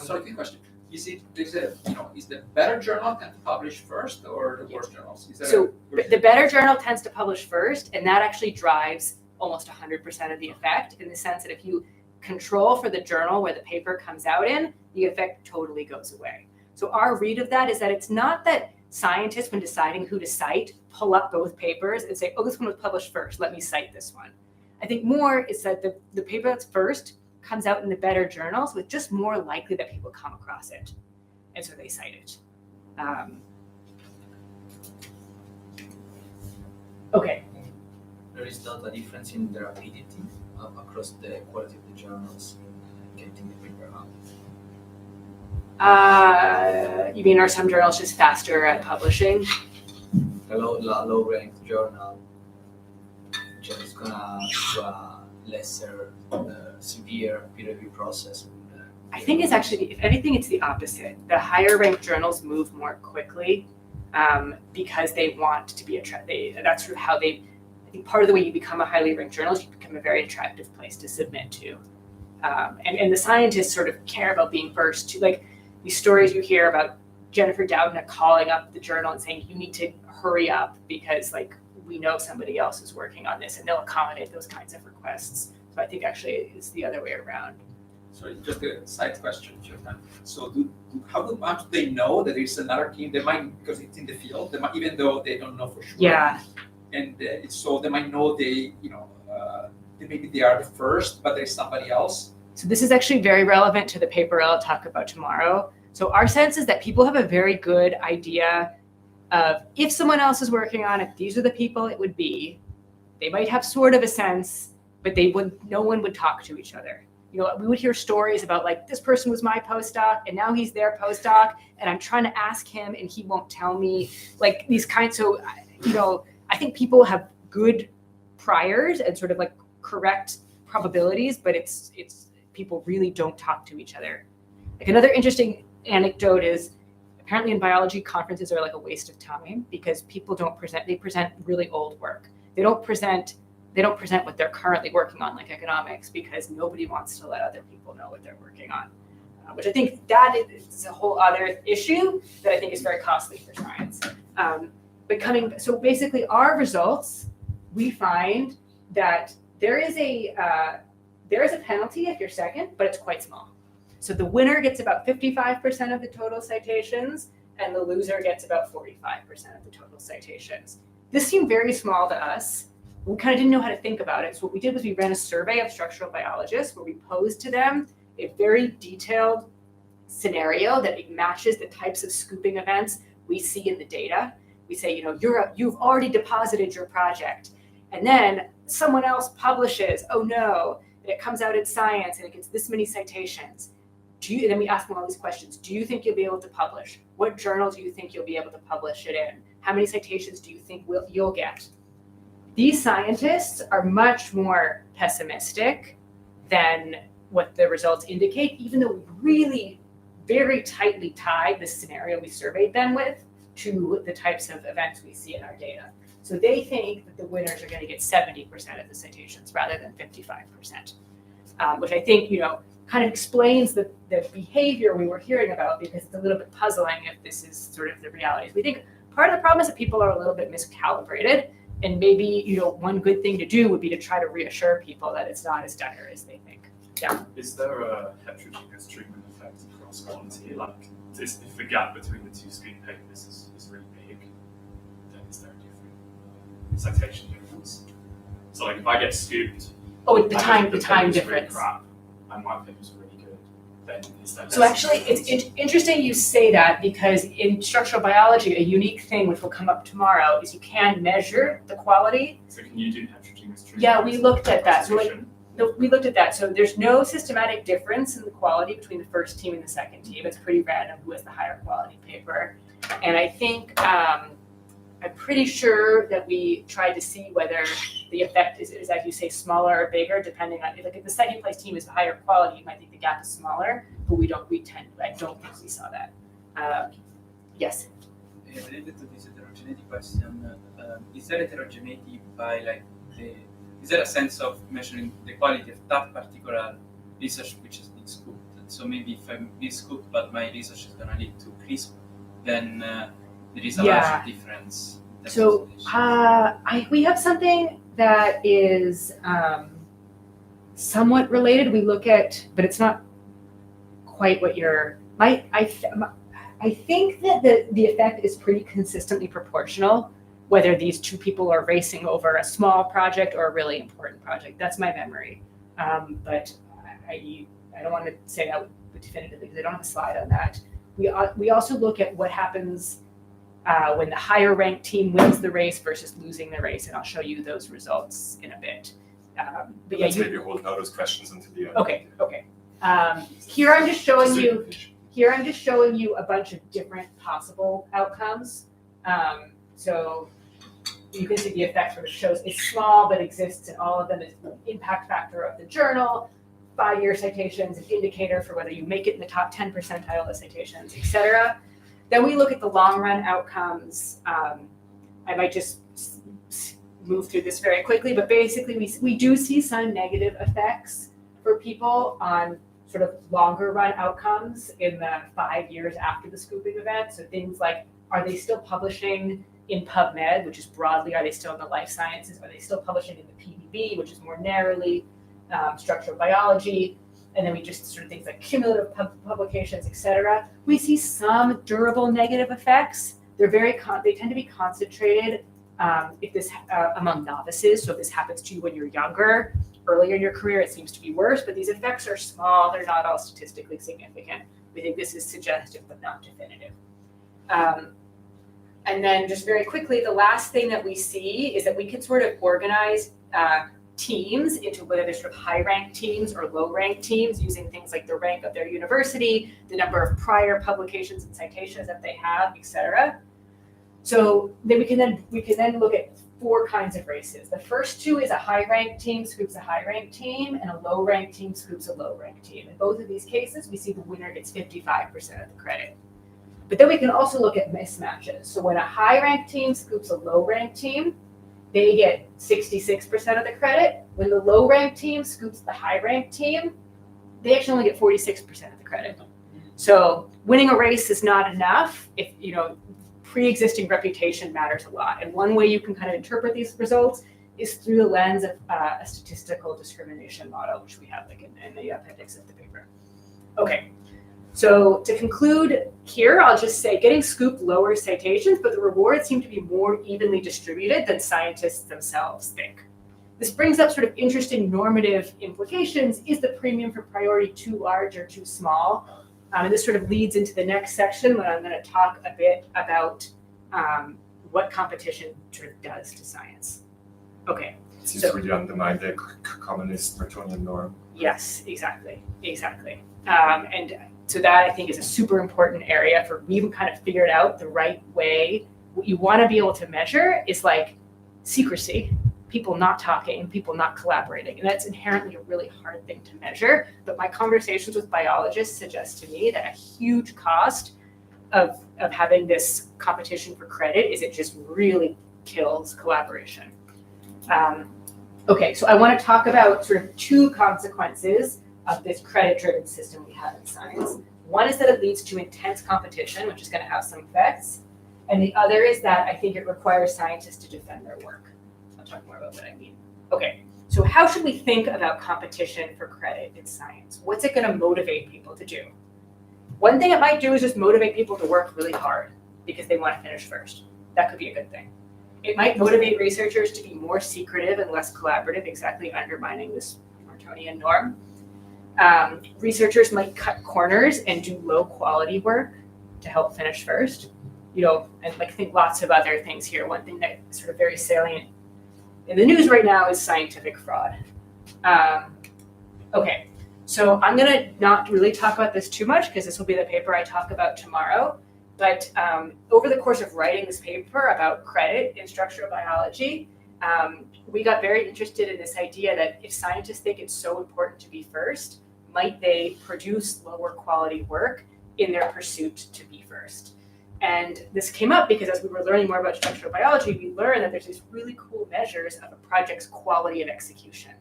So quick question. Is the better journal tend to publish first or the worst journals? The better journal tends to publish first, and that actually drives almost 100% of the effect, in the sense that if you control for the journal where the paper comes out in, the effect totally goes away. So our read of that is that it's not that scientists, when deciding who to cite, pull up both papers and say, oh, this one was published first, let me cite this one. I think more is that the paper that's first comes out in the better journals, with just more likely that people come across it. And so they cite it. Okay. There is not a difference in the rapidity across the quality of the journals in getting the paper out. You mean are some journals just faster at publishing? A low ranked journal just gonna do a lesser severe peer review process. I think it's actually, if anything, it's the opposite. The higher ranked journals move more quickly because they want to be that's sort of how I think part of the way you become a highly ranked journal is you become a very attractive place to submit to. And the scientists sort of care about being first to, like, these stories you hear about Jennifer Doudna calling up the journal and saying, you need to hurry up because, like, we know somebody else is working on this, and they'll accommodate those kinds of requests. So I think actually it's the other way around. Sorry, just a side question, Jonathan. So how much do they know that there's another team? They might, because it's in the field, they might, even though they don't know for sure. Yeah. And so they might know maybe they are the first, but there's somebody else. So this is actually very relevant to the paper I'll talk about tomorrow. So our sense is that people have a very good idea of if someone else is working on it, these are the people it would be. They might have sort of a sense, but no one would talk to each other. We would hear stories about, like, this person was my postdoc and now he's their postdoc and I'm trying to ask him and he won't tell me, like, these kinds. So, I think people have good priors and sort of like correct probabilities, but it's people really don't talk to each other. Like, another interesting anecdote is apparently in biology, conferences are like a waste of time because people don't present, they present really old work. They don't present what they're currently working on, like economics, because nobody wants to let other people know what they're working on, which I think that is a whole other issue that I think is very costly for science. So basically our results, we find that there is a penalty if you're second, but it's quite small. So the winner gets about 55% of the total citations, and the loser gets about 45% of the total citations. This seemed very small to us. We kind of didn't know how to think about it. So what we did was we ran a survey of structural biologists where we posed to them a very detailed scenario that matches the types of scooping events we see in the data. We say, you've already deposited your project, and then someone else publishes, oh no, and it comes out in Science and it gets this many citations. And then we ask them all these questions. Do you think you'll be able to publish? What journal do you think you'll be able to publish it in? How many citations do you think you'll get? These scientists are much more pessimistic than what the results indicate, even though we really very tightly tied the scenario we surveyed them with to the types of events we see in our data. So they think that the winners are going to get 70% of the citations rather than 55%, which I think, kind of explains the behavior we were hearing about, because it's a little bit puzzling if this is sort of the reality. We think part of the problem is that people are a little bit miscalibrated, and maybe, one good thing to do would be to try to reassure people that it's not as dire as they think. Yeah. Is there a heterogeneous treatment effect across quality? Like, if the gap between the two scoop papers is really big, then is there a different citation difference? So, like, if I get scooped, the time really difference. Crap, and my paper's really good, then is there? So actually, it's interesting you say that, because in structural biology, a unique thing which will come up tomorrow is you can measure the quality. So can you do heterogeneous treatment? Yeah, we looked at that. So Classification? we looked at that. So there's no systematic difference in the quality between the first team and the second team. It's pretty random who has the higher quality paper. And I think I'm pretty sure that we tried to see whether the effect is, as you say, smaller or bigger, depending on, like, if the second place team is higher quality, you might think the gap is smaller, but I don't think we saw that. Yes. Related to this heterogeneity question, is there heterogeneity by is there a sense of measuring the quality of that particular research which has been scooped? So maybe if I'm being scooped, but my research is going to lead to CRISP, then there is a large difference. So we have something that is somewhat related. We look at, but it's not quite what you're. I think that the effect is pretty consistently proportional, whether these two people are racing over a small project or a really important project. That's my memory. But I don't want to say that definitively because I don't have a slide on that. We also look at what happens when the higher ranked team wins the race versus losing the race, and I'll show you those results in a bit. But yeah, maybe hold out those questions until the end. Okay. Here I'm just showing you a bunch of different possible outcomes. So you can see the effect sort of shows it's small but exists in all of them. It's the impact factor of the journal, 5-year citations, an indicator for whether you make it in the top 10 percentile of citations, etc. Then we look at the long run outcomes. I might just move through this very quickly, but basically we do see some negative effects for people on sort of longer run outcomes in the 5 years after the scooping event. So things like, are they still publishing in PubMed, which is broadly, are they still in the life sciences? Are they still publishing in the PBB, which is more narrowly structural biology? And then we just sort of things like cumulative publications, etc. We see some durable negative effects. They tend to be concentrated if this among novices. So if this happens to you when you're younger, earlier in your career, it seems to be worse. But these effects are small. They're not all statistically significant. We think this is suggestive but not definitive. And then just very quickly, the last thing that we see is that we can sort of organize teams into whether they're sort of high-ranked teams or low-ranked teams using things like the rank of their university, the number of prior publications and citations that they have, etc. So then we can then look at 4 kinds of races. The first 2 is a high-ranked team scoops a high-ranked team, and a low-ranked team scoops a low-ranked team. In both of these cases, we see the winner gets 55% of the credit. But then we can also look at mismatches. So when a high-ranked team scoops a low-ranked team, they get 66% of the credit. When the low-ranked team scoops the high-ranked team, they actually only get 46% of the credit. So winning a race is not enough. If pre-existing reputation matters a lot. And one way you can kind of interpret these results is through the lens of a statistical discrimination model, which we have in the appendix of the paper. Okay, so to conclude here, I'll just say getting scooped lowers citations, but the rewards seem to be more evenly distributed than scientists themselves think. This brings up sort of interesting normative implications. Is the premium for priority too large or too small? And this sort of leads into the next section when I'm going to talk a bit about what competition sort of does to science. Okay. It seems to really undermine the communist Newtonian norm. Yes, exactly. And so that I think is a super important area for we kind of figured out the right way. What you want to be able to measure is like secrecy, people not talking, people not collaborating. And that's inherently a really hard thing to measure. But my conversations with biologists suggest to me that a huge cost of having this competition for credit is it just really kills collaboration. Okay, so I want to talk about sort of two consequences of this credit-driven system we have in science. One is that it leads to intense competition, which is going to have some effects. And the other is that I think it requires scientists to defend their work. I'll talk more about what I mean. Okay, so how should we think about competition for credit in science? What's it going to motivate people to do? One thing it might do is just motivate people to work really hard because they want to finish first. That could be a good thing. It might motivate researchers to be more secretive and less collaborative, exactly undermining this Newtonian norm. Researchers might cut corners and do low quality work to help finish first. And like think lots of other things here. One thing that is sort of very salient in the news right now is scientific fraud. Okay, so I'm gonna not really talk about this too much because this will be the paper I talk about tomorrow. But over the course of writing this paper about credit in structural biology, we got very interested in this idea that if scientists think it's so important to be first, might they produce lower quality work in their pursuit to be first? And this came up because as we were learning more about structural biology, we learned that there's these really cool measures of a project's quality of execution.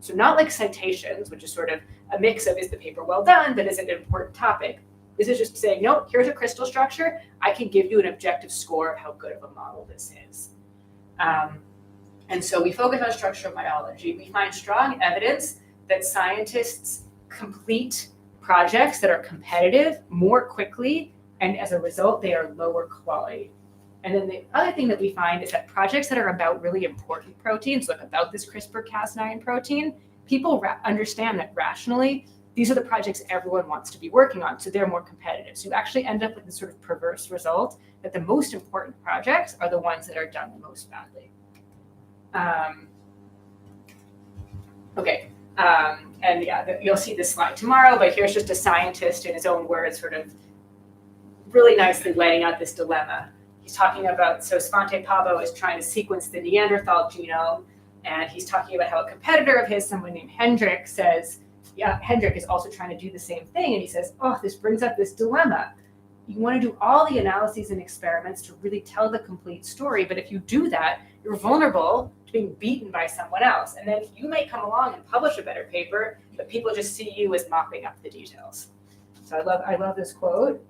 So not like citations, which is sort of a mix of is the paper well done, but is it an important topic? This is just saying, no, here's a crystal structure. I can give you an objective score of how good of a model this is. And so we focus on structural biology. We find strong evidence that scientists complete projects that are competitive more quickly, and as a result, they are lower quality. And then the other thing that we find is that projects that are about really important proteins, like about this CRISPR-Cas9 protein, people understand that rationally, these are the projects everyone wants to be working on, so they're more competitive. So you actually end up with this sort of perverse result that the most important projects are the ones that are done the most badly. And yeah, you'll see this slide tomorrow, but here's just a scientist in his own words sort of really nicely laying out this dilemma. He's talking about, so Svante Pääbo is trying to sequence the Neanderthal genome, and he's talking about how a competitor of his, someone named Hendrik, says, yeah, Hendrik is also trying to do the same thing. And he says, oh, this brings up this dilemma. You want to do all the analyses and experiments to really tell the complete story. But if you do that, you're vulnerable to being beaten by someone else. And then you may come along and publish a better paper, but people just see you as mopping up the details. So I love this quote.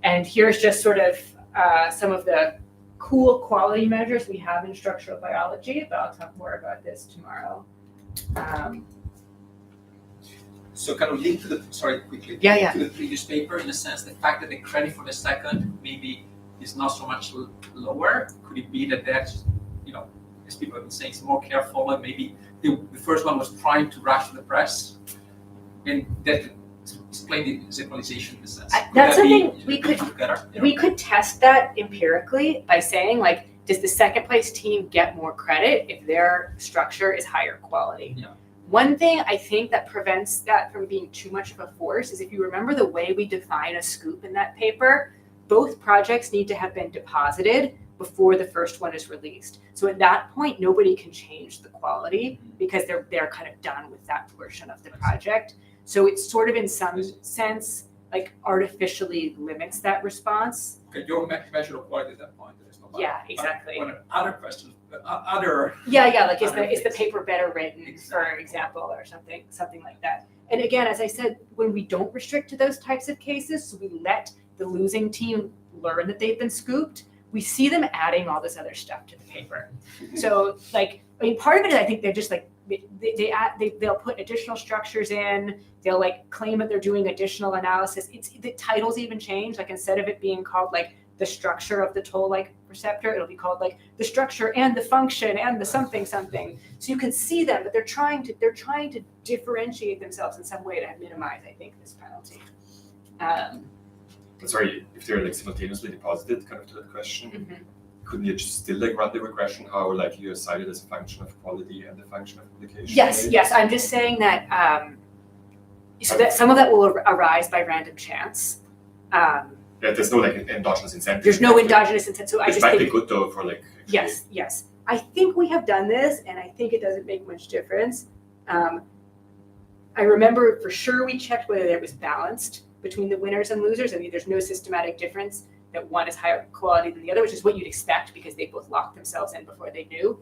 And here's just sort of some of the cool quality measures we have in structural biology, but I'll talk more about this tomorrow. So kind of link to the, quickly, to the previous paper, in a sense, the fact that the credit for the second maybe is not so much lower. Could it be that that's, as people have been saying, it's more careful, and maybe the first one was trying to rush the press, and that explain the equalization in the sense. That's something we could test that empirically by saying, like, does the second place team get more credit if their structure is higher quality? Yeah. One thing I think that prevents that from being too much of a force is if you remember the way we define a scoop in that paper, both projects need to have been deposited before the first one is released. So at that point, nobody can change the quality because they're kind of done with that portion of the project. So it's sort of in some sense like artificially limits that response. Okay, your measure of quality at that point. Yeah, exactly. Other questions, like is the paper better written, for example, or something like that. And again, as I said, when we don't restrict to those types of cases, so we let the losing team learn that they've been scooped, we see them adding all this other stuff to the paper. So part of it is I think they're just like they'll put additional structures in. They'll like claim that they're doing additional analysis. The titles even change. Like instead of it being called like the structure of the toll-like receptor, it'll be called like the structure and the function and the something. So you can see them, but they're trying to differentiate themselves in some way to minimize, I think, this penalty. Sorry, if they're like simultaneously deposited, kind of to that question, Mhm. couldn't you just still like run the regression how like you assign it as a function of quality and a function of application? Yes. I'm just saying that so that some of that will arise by random chance. Yeah, there's no like endogenous incentive. There's no endogenous incentive. So I Which just might think be good though for like. Actually, yes. I think we have done this, and I think it doesn't make much difference. I remember for sure we checked whether it was balanced between the winners and losers. I mean, there's no systematic difference that one is higher quality than the other, which is what you'd expect because they both locked themselves in before they knew.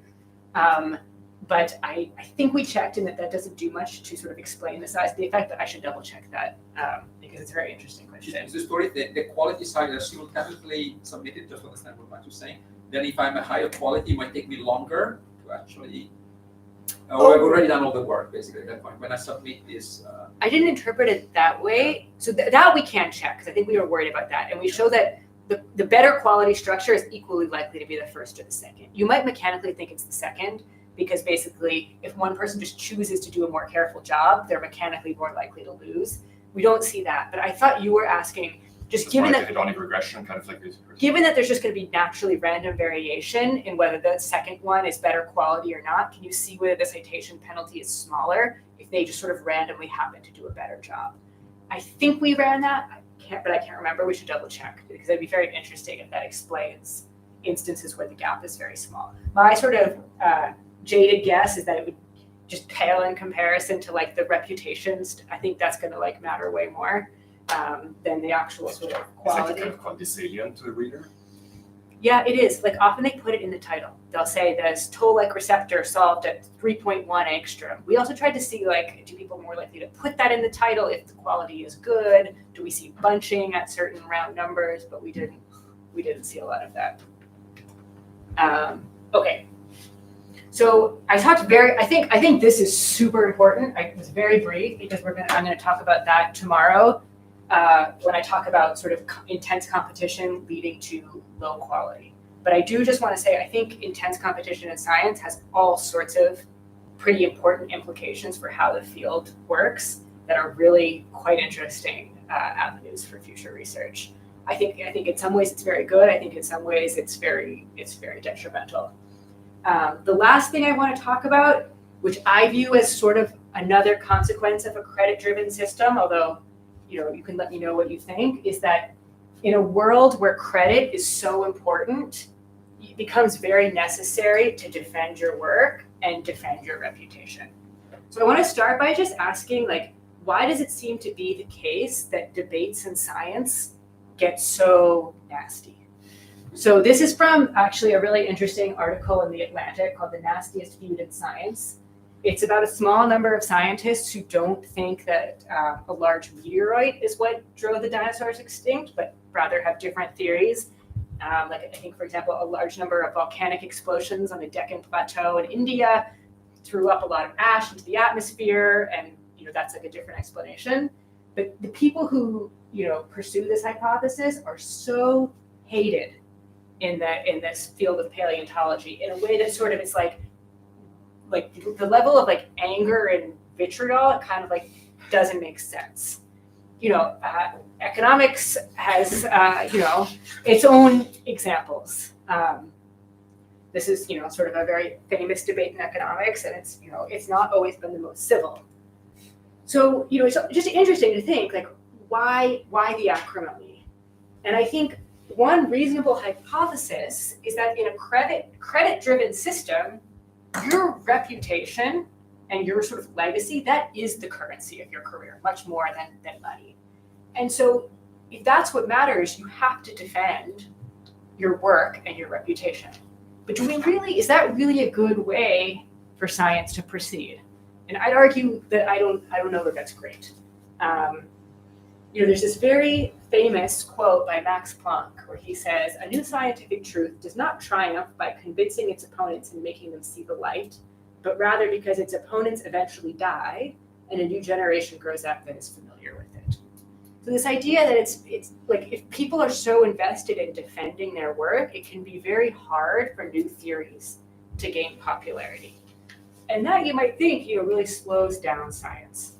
But I think we checked, and that doesn't do much to sort of explain the size of the effect, but I should double check that because it's a very interesting question. Is the story the quality side are simultaneously submitted, just to understand what Matt was saying? Then if I'm a higher quality, it might take me longer to actually. I've already done all the work basically at that point. When I submit this. I didn't interpret it that way. So that we can check because I think we were worried about that. And we show that the better quality structure is equally likely to be the first or the second. You might mechanically think it's the second because basically if one person just chooses to do a more careful job, they're mechanically more likely to lose. We don't see that. But I thought you were asking, just given that hedonic regression, kind of like this. Given that there's just going to be naturally random variation in whether the second one is better quality or not, can you see whether the citation penalty is smaller if they just sort of randomly happen to do a better job? I think we ran that, but I can't remember. We should double check because it'd be very interesting if that explains instances where the gap is very small. My sort of jaded guess is that it would just pale in comparison to like the reputations. I think that's going to like matter way more. Than the actual sort of quality. Is that kind of quantity salient to a reader? Yeah, it is. Like often they put it in the title. They'll say this toll-like receptor solved at 3.1 angstrom. We also tried to see like, do people more likely to put that in the title if the quality is good? Do we see bunching at certain round numbers? But we didn't see a lot of that. Okay. So I talked I think this is super important. I was very brief because I'm going to talk about that tomorrow. When I talk about sort of intense competition leading to low quality. But I do just want to say, I think intense competition in science has all sorts of pretty important implications for how the field works that are really quite interesting avenues for future research. I think in some ways it's very good. I think in some ways it's very detrimental. The last thing I want to talk about, which I view as sort of another consequence of a credit-driven system, although you can let me know what you think, is that in a world where credit is so important, it becomes very necessary to defend your work and defend your reputation. So I want to start by just asking, like, why does it seem to be the case that debates in science get so nasty? So this is from actually a really interesting article in The Atlantic called The Nastiest Feud in Science. It's about a small number of scientists who don't think that a large meteoroid is what drove the dinosaurs extinct, but rather have different theories. Like I think, for example, a large number of volcanic explosions on the Deccan Plateau in India threw up a lot of ash into the atmosphere, and that's like a different explanation. But the people who pursue this hypothesis are so hated in this field of paleontology in a way that sort of it's like the level of like anger and vitriol kind of like doesn't make sense. Economics has its own examples. This is sort of a very famous debate in economics, and it's not always been the most civil. So it's just interesting to think like why the acrimony, and I think one reasonable hypothesis is that in a credit-driven system, your reputation and your sort of legacy, that is the currency of your career, much more than money. And so if that's what matters, you have to defend your work and your reputation. But is that really a good way for science to proceed? And I'd argue that I don't know that that's great. There's this very famous quote by Max Planck where he says, "A new scientific truth does not triumph by convincing its opponents and making them see the light, but rather because its opponents eventually die and a new generation grows up that is familiar with it. So this idea that it's like if people are so invested in defending their work, it can be very hard for new theories to gain popularity. And that, you might think, really slows down science.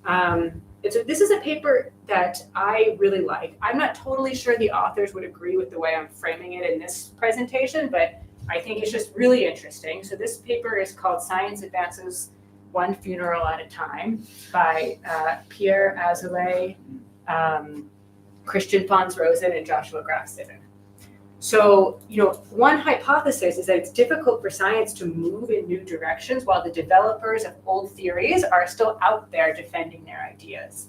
And so this is a paper that I really like. I'm not totally sure the authors would agree with the way I'm framing it in this presentation, but I think it's just really interesting. So this paper is called Science Advances One Funeral at a Time by Pierre Azoulay, Christian Fons Rosen, and Joshua Graf Sivan. So, one hypothesis is that it's difficult for science to move in new directions while the developers of old theories are still out there defending their ideas.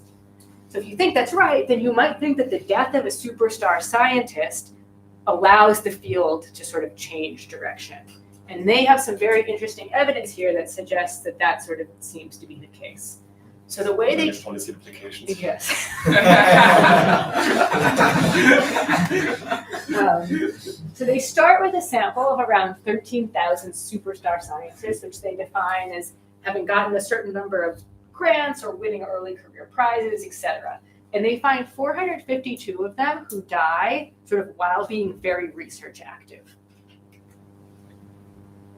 So if you think that's right, then you might think that the death of a superstar scientist allows the field to sort of change direction. And they have some very interesting evidence here that suggests that that sort of seems to be the case. So the way they policy implications. Yes. So they start with a sample of around 13,000 superstar scientists, which they define as having gotten a certain number of grants or winning early career prizes, etc. And they find 452 of them who die sort of while being very research active.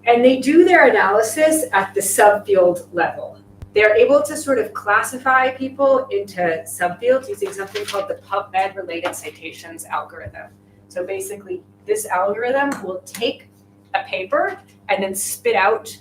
And they do their analysis at the subfield level. They're able to sort of classify people into subfields using something called the PubMed related citations algorithm. So basically, this algorithm will take a paper and then spit out,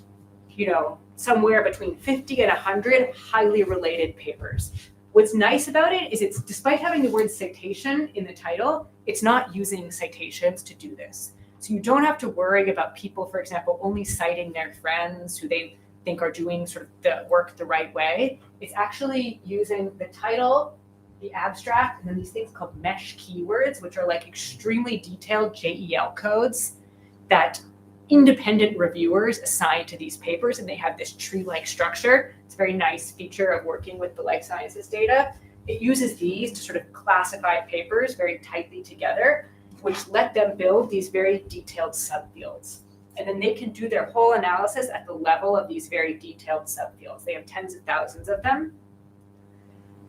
somewhere between 50 and 100 highly related papers. What's nice about it is it's, despite having the word citation in the title, it's not using citations to do this. So you don't have to worry about people, for example, only citing their friends who they think are doing sort of the work the right way. It's actually using the title, the abstract, and then these things called mesh keywords, which are like extremely detailed JEL codes that independent reviewers assign to these papers, and they have this tree-like structure. It's a very nice feature of working with the life sciences data. It uses these to sort of classify papers very tightly together, which let them build these very detailed subfields. And then they can do their whole analysis at the level of these very detailed subfields. They have tens of thousands of them.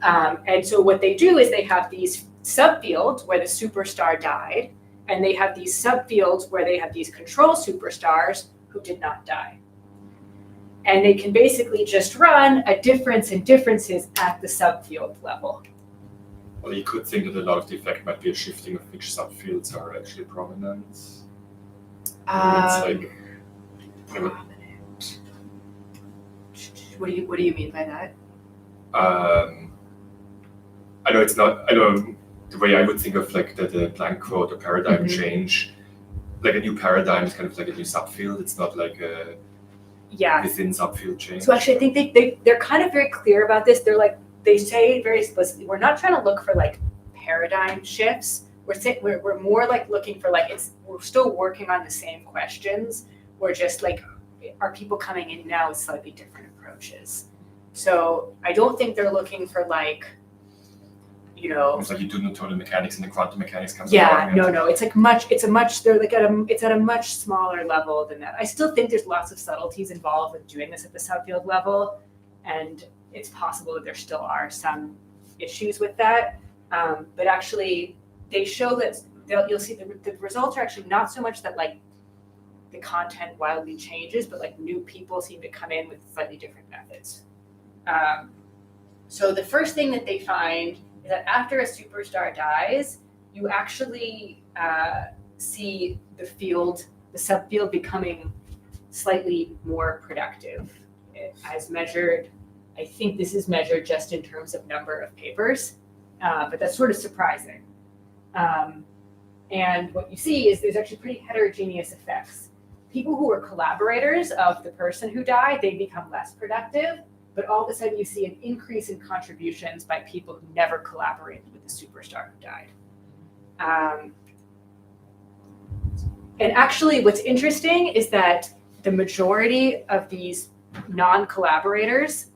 And so what they do is they have these subfields where the superstar died, and they have these subfields where they have these control superstars who did not die. And they can basically just run a difference in differences at the subfield level. Well, you could think that a lot of the effect might be a shifting of which subfields are actually prominent. Prominent. What do you mean by that? I know it's not. I know the way I would think of like the blank quote or paradigm change, like a new paradigm is kind of like a new subfield. It's not like a within subfield change. So actually, I think they're kind of very clear about this. They say very explicitly, we're not trying to look for like paradigm shifts. We're more like looking for like we're still working on the same questions. We're just like, are people coming in now with slightly different approaches? So I don't think they're looking for like, It's like you do Newtonian mechanics and the quantum mechanics comes along. No. It's at a much smaller level than that. I still think there's lots of subtleties involved with doing this at the subfield level, and it's possible that there still are some issues with that. But actually, they show that you'll see the results are actually not so much that like the content wildly changes, but like new people seem to come in with slightly different methods. So the first thing that they find is that after a superstar dies, you actually see the subfield becoming slightly more productive as measured. I think this is measured just in terms of number of papers, but that's sort of surprising. And what you see is there's actually pretty heterogeneous effects. People who were collaborators of the person who died, they become less productive, but all of a sudden you see an increase in contributions by people who never collaborated with the superstar who died. And actually what's interesting is that the majority of these non-collaborators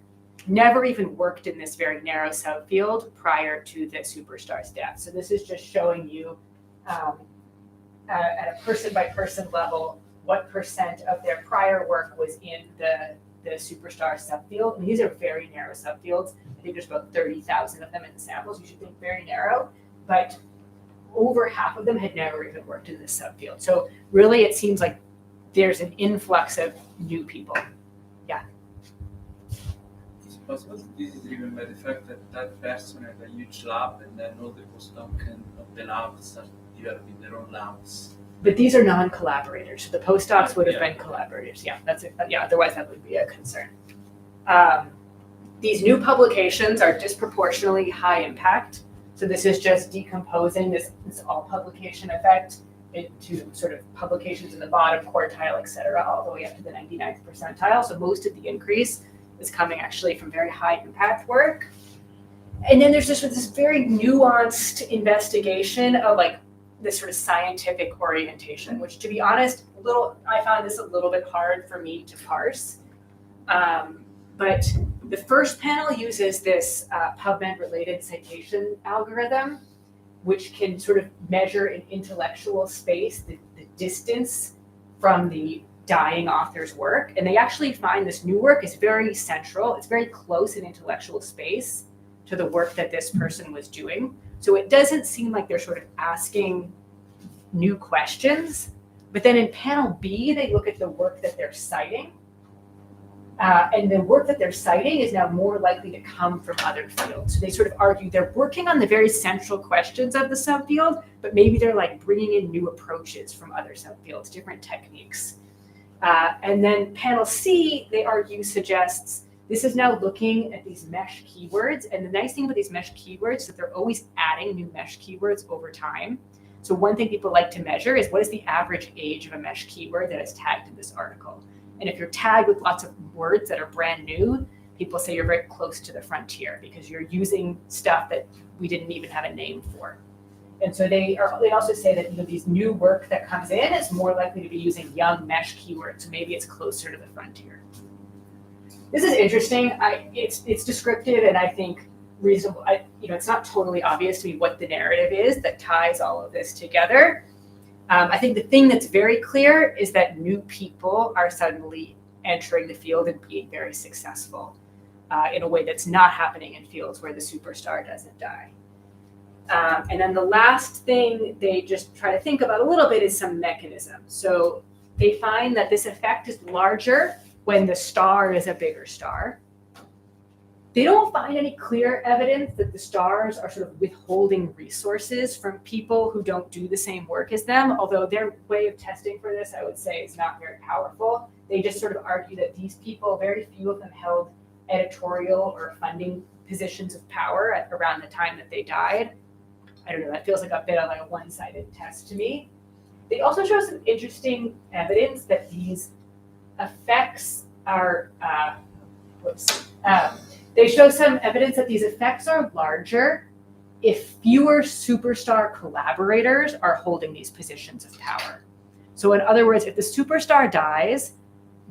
never even worked in this very narrow subfield prior to the superstar's death. So this is just showing you at a person-by-person level what percent of their prior work was in the superstar subfield. And these are very narrow subfields. I think there's about 30,000 of them in the samples. You should think very narrow, but over half of them had never even worked in this subfield. So really it seems like there's an influx of new people. It's possible that this is driven by the fact that that person had a huge lab and then all the postdocs of the lab started developing their own labs. But these are non-collaborators. So the postdocs would have Yeah. been collaborators. Yeah, that's it. Yeah, otherwise that would be a concern. These new publications are disproportionately high impact. So this is just decomposing this all publication effect into sort of publications in the bottom quartile, et cetera, all the way up to the 99th percentile. So most of the increase is coming actually from very high impact work. And then there's this very nuanced investigation of like this sort of scientific orientation, which to be honest, I found this a little bit hard for me to parse. But the first panel uses this PubMed related citation algorithm, which can sort of measure in intellectual space the distance from the dying author's work. And they actually find this new work is very central. It's very close in intellectual space to the work that this person was doing. So it doesn't seem like they're sort of asking new questions. But then in panel B, they look at the work that they're citing. And the work that they're citing is now more likely to come from other fields. So they sort of argue they're working on the very central questions of the subfield, but maybe they're like bringing in new approaches from other subfields, different techniques. And then panel C, they argue, suggests this is now looking at these mesh keywords. And the nice thing about these mesh keywords is that they're always adding new mesh keywords over time. So one thing people like to measure is what is the average age of a mesh keyword that is tagged in this article. And if you're tagged with lots of words that are brand new, people say you're very close to the frontier because you're using stuff that we didn't even have a name for. And so they also say that these new work that comes in is more likely to be using young mesh keywords. So maybe it's closer to the frontier. This is interesting. It's descriptive and I think reasonable. It's not totally obvious to me what the narrative is that ties all of this together. I think the thing that's very clear is that new people are suddenly entering the field and being very successful in a way that's not happening in fields where the superstar doesn't die. And then the last thing they just try to think about a little bit is some mechanism. So they find that this effect is larger when the star is a bigger star. They don't find any clear evidence that the stars are sort of withholding resources from people who don't do the same work as them, although their way of testing for this, I would say, is not very powerful. They just sort of argue that these people, very few of them held editorial or funding positions of power around the time that they died. I don't know, that feels like a bit of like a one-sided test to me. They also show some interesting evidence that these effects are, they show some evidence that these effects are larger if fewer superstar collaborators are holding these positions of power. So in other words, if the superstar dies,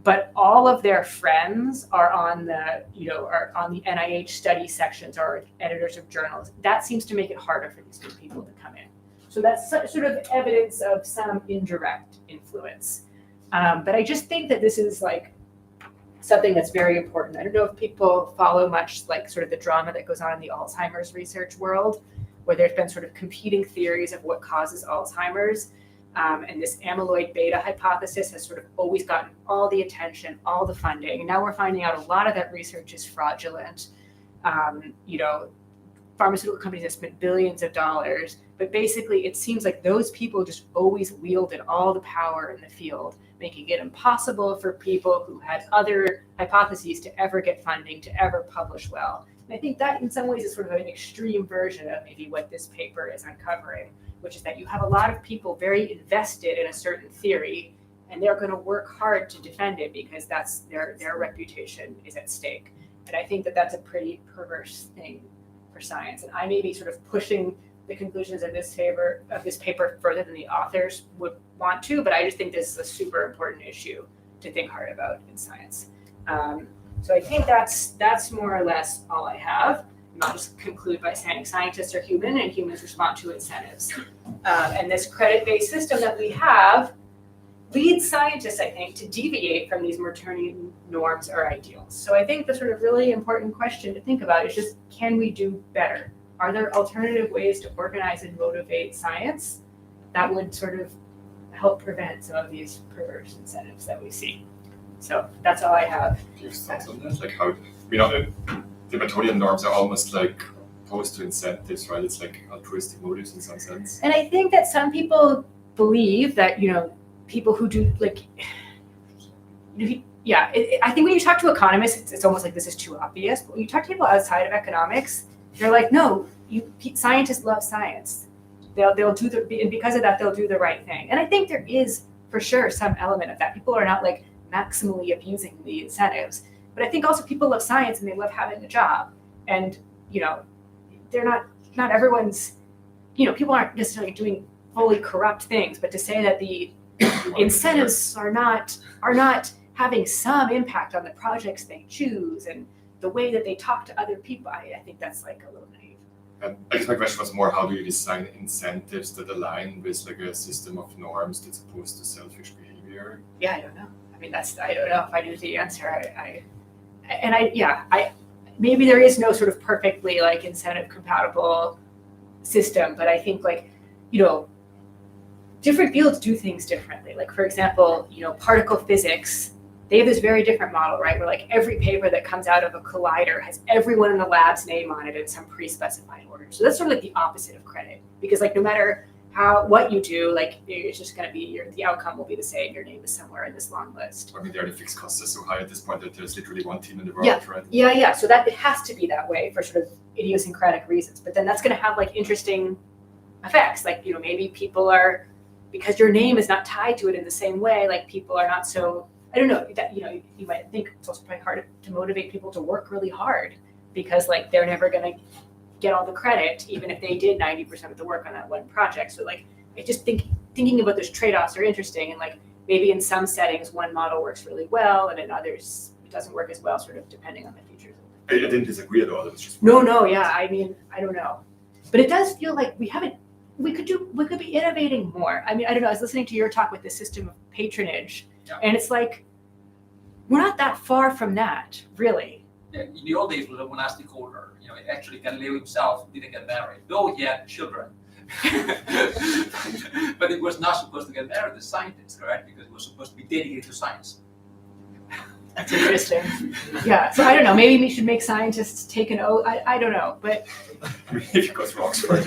but all of their friends are on the NIH study sections or editors of journals, that seems to make it harder for these new people to come in. So that's sort of evidence of some indirect influence. But I just think that this is like something that's very important. I don't know if people follow much like sort of the drama that goes on in the Alzheimer's research world, where there's been sort of competing theories of what causes Alzheimer's. And this amyloid beta hypothesis has sort of always gotten all the attention, all the funding. And now we're finding out a lot of that research is fraudulent. Pharmaceutical companies have spent billions of dollars, but basically it seems like those people just always wielded all the power in the field, making it impossible for people who had other hypotheses to ever get funding, to ever publish well. And I think that in some ways is sort of an extreme version of maybe what this paper is uncovering, which is that you have a lot of people very invested in a certain theory, and they're going to work hard to defend it because that's their reputation is at stake. And I think that that's a pretty perverse thing for science. And I may be sort of pushing the conclusions of this paper further than the authors would want to, but I just think this is a super important issue to think hard about in science. So I think that's more or less all I have. And I'll just conclude by saying scientists are human and humans respond to incentives. And this credit-based system that we have leads scientists, I think, to deviate from these Mertonian norms or ideals. So I think the sort of really important question to think about is just, can we do better? Are there alternative ways to organize and motivate science that would sort of help prevent some of these perverse incentives that we see? So that's all I have. Do you have thoughts on that? Like how, you know, the Metodian norms are almost like opposed to incentives, right? It's like altruistic motives in some sense. And I think that some people believe that, you know, people who do like, I think when you talk to economists, it's almost like this is too obvious. But when you talk to people outside of economics, they're like, no, scientists love science. They'll do and because of that, they'll do the right thing. And I think there is for sure some element of that. People are not like maximally abusing the incentives, but I think also people love science and they love having a job. And you know, they're not everyone's, you know, people aren't necessarily doing fully corrupt things, but to say that the incentives are not having some impact on the projects they choose and the way that they talk to other people, I think that's like a little naive. I guess my question was more, how do you design incentives that align with like a system of norms that's opposed to selfish behavior? Yeah, I don't know. I mean, I don't know if I knew the answer. Maybe there is no sort of perfectly like incentive compatible system, but I think like, you know, different fields do things differently. Like for example, you know, particle physics, they have this very different model, right? Where like every paper that comes out of a collider has everyone in the lab's name on it in some pre-specified order. So that's sort of like the opposite of credit, because like no matter what you do, like it's just going to be the outcome will be the same. Your name is somewhere in this long list. I mean, the fixed costs are so high at this point that there's literally one team in the world, right? Yeah. So that it has to be that way for sort of idiosyncratic reasons. But then that's going to have like interesting effects. Like, you know, maybe people are, because your name is not tied to it in the same way, like people are not so, I don't know, that, you know, you might think it's also probably hard to motivate people to work really hard because like they're never going to get all the credit, even if they did 90% of the work on that one project. So like, I just thinking about those trade-offs are interesting, and like maybe in some settings one model works really well and in others it doesn't work as well, sort of depending on the features. I didn't disagree at all. It was just yeah. I mean, I don't know, but it does feel like we could be innovating more. I mean, I don't know. I was listening to your talk with the system of patronage, and it's like we're not that far from that, really. Yeah, in the old days, with a monastic order, you know, actually Galileo himself didn't get married, though he had children. But it was not supposed to get married as scientists, correct? Because it was supposed to be dedicated to science. That's interesting. Yeah. So I don't know. Maybe we should make scientists take an oath. I don't know, but if you go to Oxford.